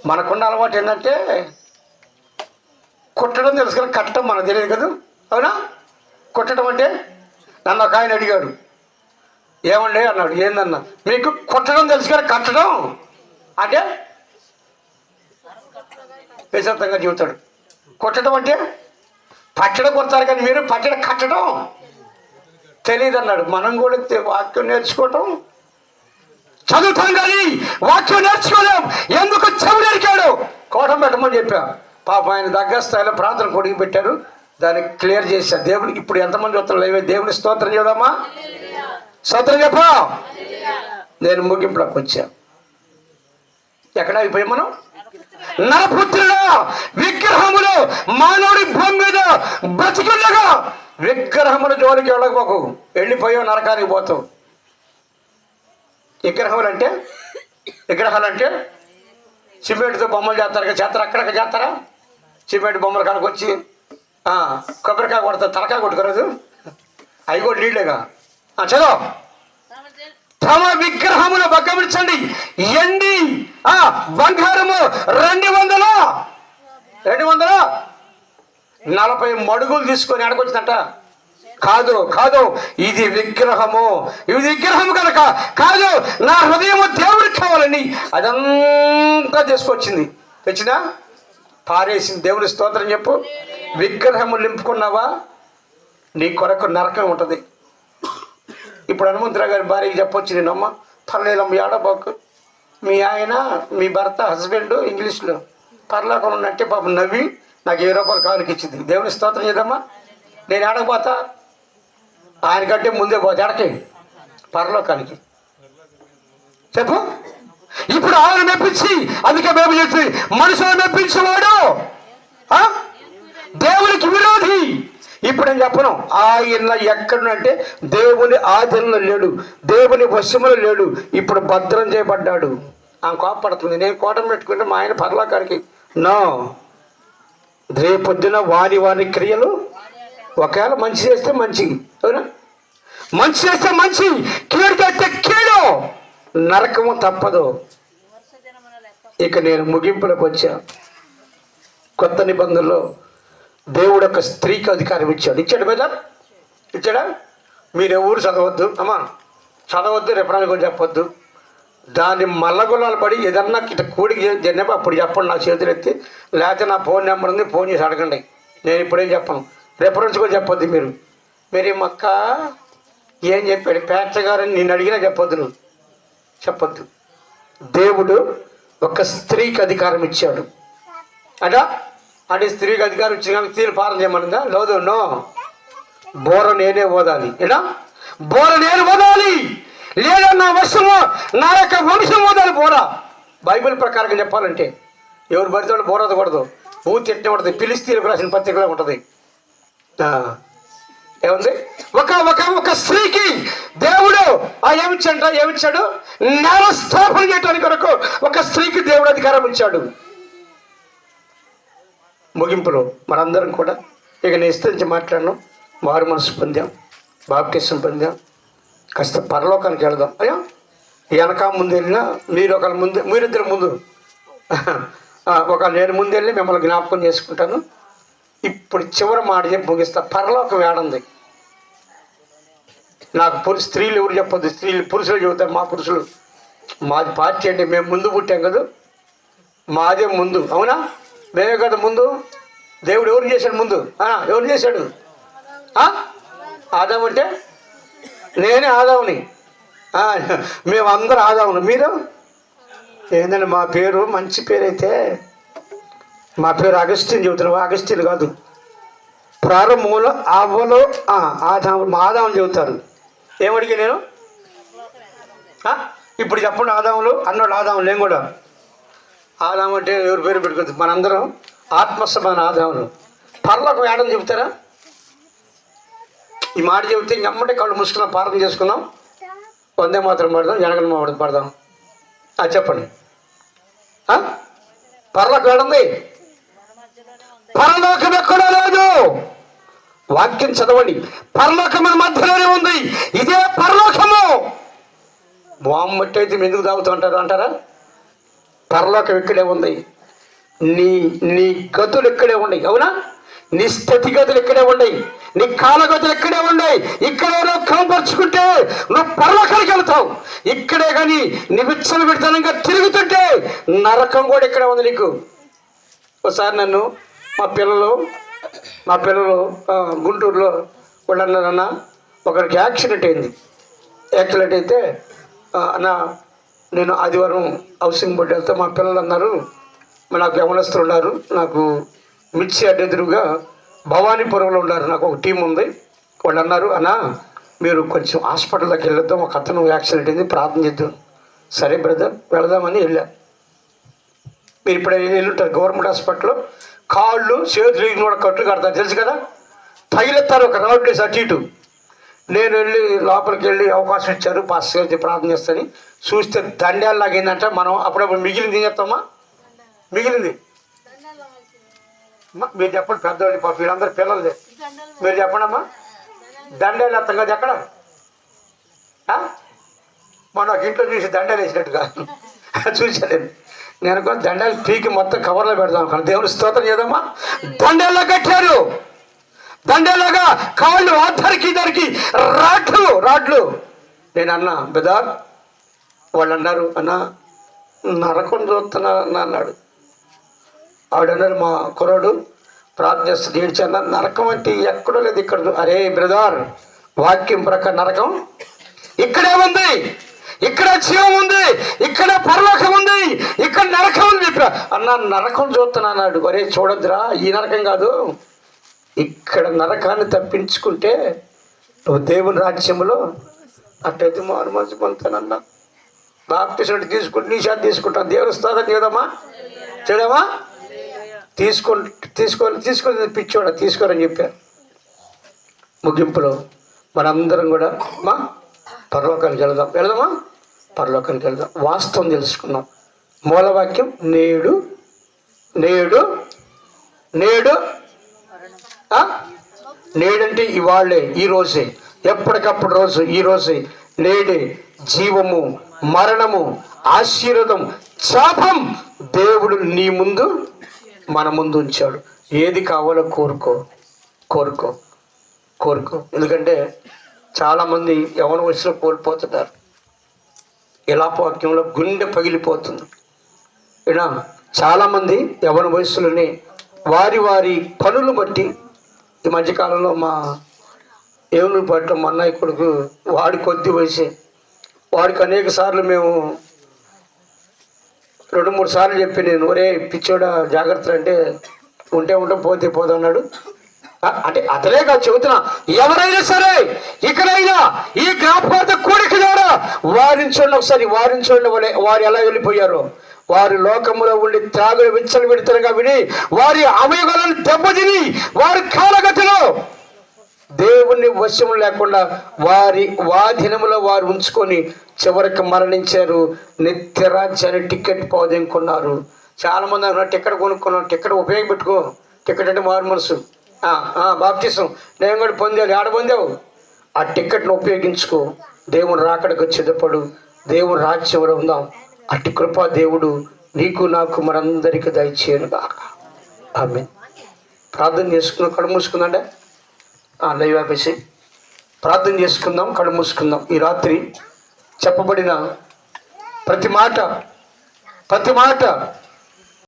మనకున్న అలవాటు ఏంటంటే కుట్టడం తెలుసు కానీ కట్టడం మనకు తెలియదు కదా. అవునా? కుట్టడం అంటే నన్ను ఒక ఆయన అడిగాడు, ఏమండి అన్నాడు. ఏందన్నా? మీకు కుట్టడం తెలుసు కానీ కట్టడం అంటే విశేషంగా చెబుతాడు. కుట్టడం అంటే పట్టడం కొడతారు కానీ మీరు పట్టడం కట్టడం తెలియదు అన్నాడు. మనం కూడా వాక్యం నేర్చుకోవటం చదువుతాం కానీ వాక్యం నేర్చుకోలేం. ఎందుకు చెవి నరికాడు? కోటం పెట్టమని చెప్పా. పాప ఆయన దగ్గర స్థాయిలో ప్రార్థన కొడుకు పెట్టారు. దాన్ని క్లియర్ చేశా. దేవుడు ఇప్పుడు ఎంతమంది వస్తారు దేవుని స్తోత్రం చేద్దామా? స్తోత్రం చెప్పా. నేను ముగింపులోకి వచ్చా. ఎక్కడ అయిపోయాం మనం? నరపుత్రుడా, విగ్రహములు మానవుడి భూమి మీద బ్రతికుండగా విగ్రహముల జోలికి వెళ్ళకపోకు, వెళ్ళిపోయావు నరకానికి పోతావు. విగ్రహాలంటే సిమెంట్తో బొమ్మలు చేస్తారు అక్కడక్కడ చేస్తారా? సిమెంట్ బొమ్మలు కనుకొచ్చి కొబ్బరికాయ కొడతారు, తలకాయ కొట్టుకోరాదు, అవి కూడా నీళ్ళేగా. చలో, తమ విగ్రహములు గమనించండి, ఎండి బంగారము 240 మడుగులు తీసుకొని అడగొచ్చిందంట. కాదు ఇది విగ్రహము, కనుక కాదు, నా హృదయము దేవుడికి కావాలని అదంతా తీసుకొచ్చింది. తెచ్చినా పారేసింది. దేవుడి స్తోత్రం చెప్పు. విగ్రహము నింపుకున్నావా నీ కొరకు నరకం ఉంటుంది. ఇప్పుడు హనుమంతరావు గారి భార్యకి చెప్పొచ్చు, నేనమ్మ పర్లేదమ్మ ఏడబాకు, మీ ఆయన మీ భర్త హస్బెండ్ ఇంగ్లీష్లో పర్లోకంలో ఉన్నట్టే పాపం నవ్వి నాకు 10 రూపాయలు కానుక ఇచ్చింది. దేవుని స్తోత్రం చేద్దామా. నేను ఆడకపోతా, ఆయనకంటే ముందే పోతే ఆడకి పరలోకానికి. చెప్పు. ఇప్పుడు ఆయన మెప్పించి, అందుకే మేము చెప్పి మనుషులు మెప్పించేవాడు దేవునికి విరోధి. ఇప్పుడు నేను చెప్పను, ఆయన ఎక్కడుంటే దేవుని ఆధీనంలో లేడు, దేవుని వశములో లేడు. ఇప్పుడు భద్రం చేయబడ్డాడు. ఆమె కోపడుతుంది, నేను కోటం పెట్టుకుంటే మా ఆయన పరలోకానికి. నో, రేపొద్దున వారి క్రియలు ఒకవేళ మంచి చేస్తే మంచి, అవునా? మంచి చేస్తే మంచి, కీడు చేస్తే కీడు, నరకము తప్పదు. ఇక నేను ముగింపులకు వచ్చా. కొత్త నిబంధనలో దేవుడు ఒక స్త్రీకి అధికారం ఇచ్చాడు బెదర్ ఇచ్చాడా? మీరు ఎవరు చదవద్దు అమ్మా, చదవద్దు, రెఫరెన్స్ కూడా చెప్పొద్దు. దాని మల్లగులాలు పడి ఏదన్నా ఇట కూడికి జరిగినప్పుడు అప్పుడు చెప్పండి, నా చేతులు ఎత్తి, లేకపోతే నా ఫోన్ నెంబర్ ఉంది, ఫోన్ చేసి అడగండి. నేను ఇప్పుడేం చెప్పను, రెఫరెన్స్ కూడా చెప్పొద్దు. మీరు మక్క ఏం చెప్పాడు పేట గారని నేను అడిగినా చెప్పొద్దు, నువ్వు చెప్పొద్దు. దేవుడు ఒక స్త్రీకి అధికారం ఇచ్చాడు అంటే స్త్రీకి అధికారం ఇచ్చిన స్త్రీలు పాలన చేయమనిందా? లేదు, నో. బోర నేనే ఓదాలి, బోర నేను ఓదాలి, లేదా నా వశము, నా యొక్క వంశం ఓదాలి బోర. బైబిల్ ప్రకారంగా చెప్పాలంటే ఎవరు పడితే బోర వదకూడదు, బూత్ ఎట్టే ఉంటుంది. ఫిలిస్తీన్లకు రాసిన పత్రికలో ఉంటుంది. ఏముంది? ఒక స్త్రీకి దేవుడు ఏమిచ్చాడు? నేల స్థాపన చేయడానికి కొరకు ఒక స్త్రీకి దేవుడు అధికారం ఇచ్చాడు. ముగింపులో మనందరం కూడా ఇక నేను ఇస్తరించి మాట్లాడను. వారు మనసు పొందాం, బాప్టిజం పొందాం, కాస్త పరలోకానికి వెళదాం. అయ్యా వెనక ముందు వెళ్ళినా మీరిద్దరు ముందు నేను ముందు వెళ్ళి మిమ్మల్ని జ్ఞాపకం చేసుకుంటాను. ఇప్పుడు చివరి మాట చెప్పి ముగిస్తా. పరలోకం ఏడుంది? నాకు స్త్రీలు ఎవరు చెప్పొద్దు, పురుషులు చెబుతారు. మా పురుషులు, మాది పార్టీ అంటే మేము ముందు పుట్టాం కదా, మాదే ముందు, అవునా? మేమే కదా ముందు. దేవుడు ఎవరు చేశాడు ముందు? ఎవరు చేశాడు? ఆదాము అంటే నేనే ఆదాముని, మేమందరూ ఆదామును. మీరు ఏంటంటే మా పేరు మంచి పేరు అయితే, మా పేరు అగస్టిన్ చెబుతున్నావు. అగస్టిన్ కాదు, ప్రారంభంలో అవ్వలో ఆదాములు చెబుతారు. ఏమడిగా నేను ఇప్పుడు చెప్పండి. ఆదాములు అన్నాడు, ఆదాములు నేను కూడా. ఆదాము అంటే ఎవరి పేరు పెట్టుకోద్దు, మనందరం ఆత్మసమైన ఆదాములు. పరలోకం ఏడని చెబుతారా? ఈ మాట చెబితే ఇంకమ్మంటే కళ్ళు మూసుకున్నాం, ప్రార్థన చేసుకున్నాం, వందే మాత్రం పడదాం, జనగణ మాత్రం పడదాం. చెప్పండి, పరలోకం ఏడుంది? పరలోకం ఎక్కడా లేదు. వాక్యం చదవండి. పరలోకం మన మధ్యలోనే ఉంది. ఇదే పరలోకము. బామ్మట్టి అయితే ఎందుకు తాగుతుంటారు అంటారా? పరలోకం ఇక్కడే ఉంది. నీ గతులు ఇక్కడే ఉన్నాయి, అవునా? నీ స్థితిగతులు ఇక్కడే ఉన్నాయి, నీ కాలగతులు ఇక్కడే ఉన్నాయి. ఇక్కడే నువ్వు కనపరుచుకుంటే నువ్వు పరలోకానికి వెళ్తావు. ఇక్కడే కానీ నీ విచ్చలు విడతనంగా తిరుగుతుంటే నరకం కూడా ఇక్కడే ఉంది నీకు. ఒకసారి నన్ను మా పిల్లలు గుంటూరులో వాళ్ళు అన్నారన్న, ఒకరికి యాక్సిడెంట్ అయింది. యాక్సిడెంట్ అయితే నేను ఆదివారం హౌసింగ్ బోర్డు వెళ్తే మా పిల్లలు అన్నారు, నాకు యమనస్తులు ఉన్నారు, నాకు మిర్చి అడ్డెదురుగా భవానీపురంలో ఉన్నారు. నాకు ఒక టీం ఉంది. వాళ్ళు అన్నారు, అన్నా మీరు కొంచెం హాస్పిటల్లోకి వెళ్ళొద్దాం, ఒక అతను యాక్సిడెంట్ అయింది, ప్రార్థన చేద్దాం. సరే బ్రదర్ వెళదామని వెళ్ళా. మీరు ఇప్పుడు వెళ్ళుంటారు గవర్నమెంట్ హాస్పిటల్లో, కాళ్ళు చేతులు కూడా కట్లు కడతారు తెలుసు కదా, తగిలేస్తారు ఒక రౌండ్ వేసి అటు ఇటు. నేను వెళ్ళి లోపలికి వెళ్ళి అవకాశం ఇచ్చారు, పాస్టర్ గారికి ప్రార్థన చేస్తాను. చూస్తే దండాలు ఏంటంటే మనం అప్పుడప్పుడు మిగిలింది ఏం చెప్తామా, మిగిలింది మీరు చెప్పండి పెద్దవాళ్ళు, పాప వీళ్ళందరూ పిల్లలదే, మీరు చెప్పండి అమ్మా. దండాలు వేస్తాం కదా ఎక్కడ, మనం ఒక ఇంట్లో చూసి దండాలు వేసినట్టుగా చూసాను నేను కూడా. దండాలు పీకి మొత్తం కవర్లో పెడదాం కానీ దేవుని స్తోత్రం చేద్దామా. దండాల్లో కట్టారు, దండేలాగా కాళ్ళు ఆధారికి దానికి రాడ్లు. నేను అన్నా బెదార్, వాళ్ళు అన్నారు అన్నా నరకం చూస్తున్నా అన్నాడు. ఆవిడన్నారు మా కుర్రాడు ప్రార్థన చేస్తుంది ఏడ్చన్నా, నరకం అంటే ఎక్కడో లేదు ఇక్కడ. అరే బ్రదర్, వాక్యం ప్రకారం నరకం ఇక్కడే ఉంది, ఇక్కడ జీవం ఉంది, ఇక్కడ పరలోకం ఉంది, ఇక్కడ నరకం ఉంది చెప్పా. అన్నా నరకం చూస్తున్నా అన్నాడు. అరే చూడద్దురా, ఈ నరకం కాదు, ఇక్కడ నరకాన్ని తప్పించుకుంటే నువ్వు దేవుని రాజ్యంలో అట్టయితే మారు మనసు పొందుతానన్నా. బాప్టిజం తీసుకుంటే నీ శాతం తీసుకుంటాను, దేవుని స్తోత్రం చేద్దామా, చేయడమా, తీసుకొని పిచ్చోడ తీసుకోరని చెప్పారు. ముగింపులో మనందరం కూడా మా పరలోకానికి వెళదామా, పరలోకానికి వెళదాం. వాస్తవం తెలుసుకున్నాం. మూలవాక్యం నేడు నేడంటే ఇవాళ్ళే, ఈరోజే, ఎప్పటికప్పుడు రోజు, ఈరోజే, నేడే జీవము, మరణము, ఆశీర్వాదం, శాపం దేవుడు నీ ముందు మన ముందు ఉంచాడు. ఏది కావాలో కోరుకో. ఎందుకంటే చాలామంది యవన వయసులో కోల్పోతున్నారు. ఇలా వాక్యంలో గుండె పగిలిపోతుంది. ఇలా చాలామంది యవన వయసులోనే వారి పనులు బట్టి, ఈ మధ్యకాలంలో మా ఏనుగు పట్ల మా అన్నయ్య కొడుకు, వాడి కొద్ది వయసే, వాడికి అనేక సార్లు మేము 2-3 సార్లు చెప్పి నేను, ఒరే పిచ్చోడా జాగ్రత్త అంటే ఉంటే పోతే పోదన్నాడు. అంటే అతనే కాదు చెబుతున్నా, ఎవరైనా సరే ఇకనైనా ఈ జ్ఞాపకార్థ కూడిక ద్వారా వారించండి, ఒకసారి వారించండి. వారు ఎలా వెళ్ళిపోయారో, వారి లోకములో ఉండి త్యాగులు విచ్చలు విడతలుగా విని వారి అవయవాలను దెబ్బతిని వారి కాలగతిలో దేవుని వశం లేకుండా వారి వాధీనములో వారు ఉంచుకొని చివరికి మరణించారు. నిత్యరాజ్యాన్ని టికెట్ పోదెంకున్నారు. చాలామంది అన్నారు టికెట్ కొనుక్కున్నాం, టికెట్ ఉపయోగపెట్టుకో, టికెట్ అంటే మారు మనసు, బాప్టిజం నేను కూడా పొందాను, ఆడ పొందావు, ఆ టికెట్ను ఉపయోగించుకో. దేవుని రాకడికి వచ్చేటప్పుడు దేవుని రాజ్యంలో ఉందాం. అట్టి కృపా దేవుడు నీకు నాకు మనందరికీ దయచేయనుగా. ఆమేన్. ప్రార్థన చేసుకుందాం, కళ్ళు మూసుకుందండి, లైవ్ ఆపేసి ప్రార్థన చేసుకుందాం, కళ్ళు మూసుకుందాం. ఈ రాత్రి చెప్పబడిన ప్రతి మాట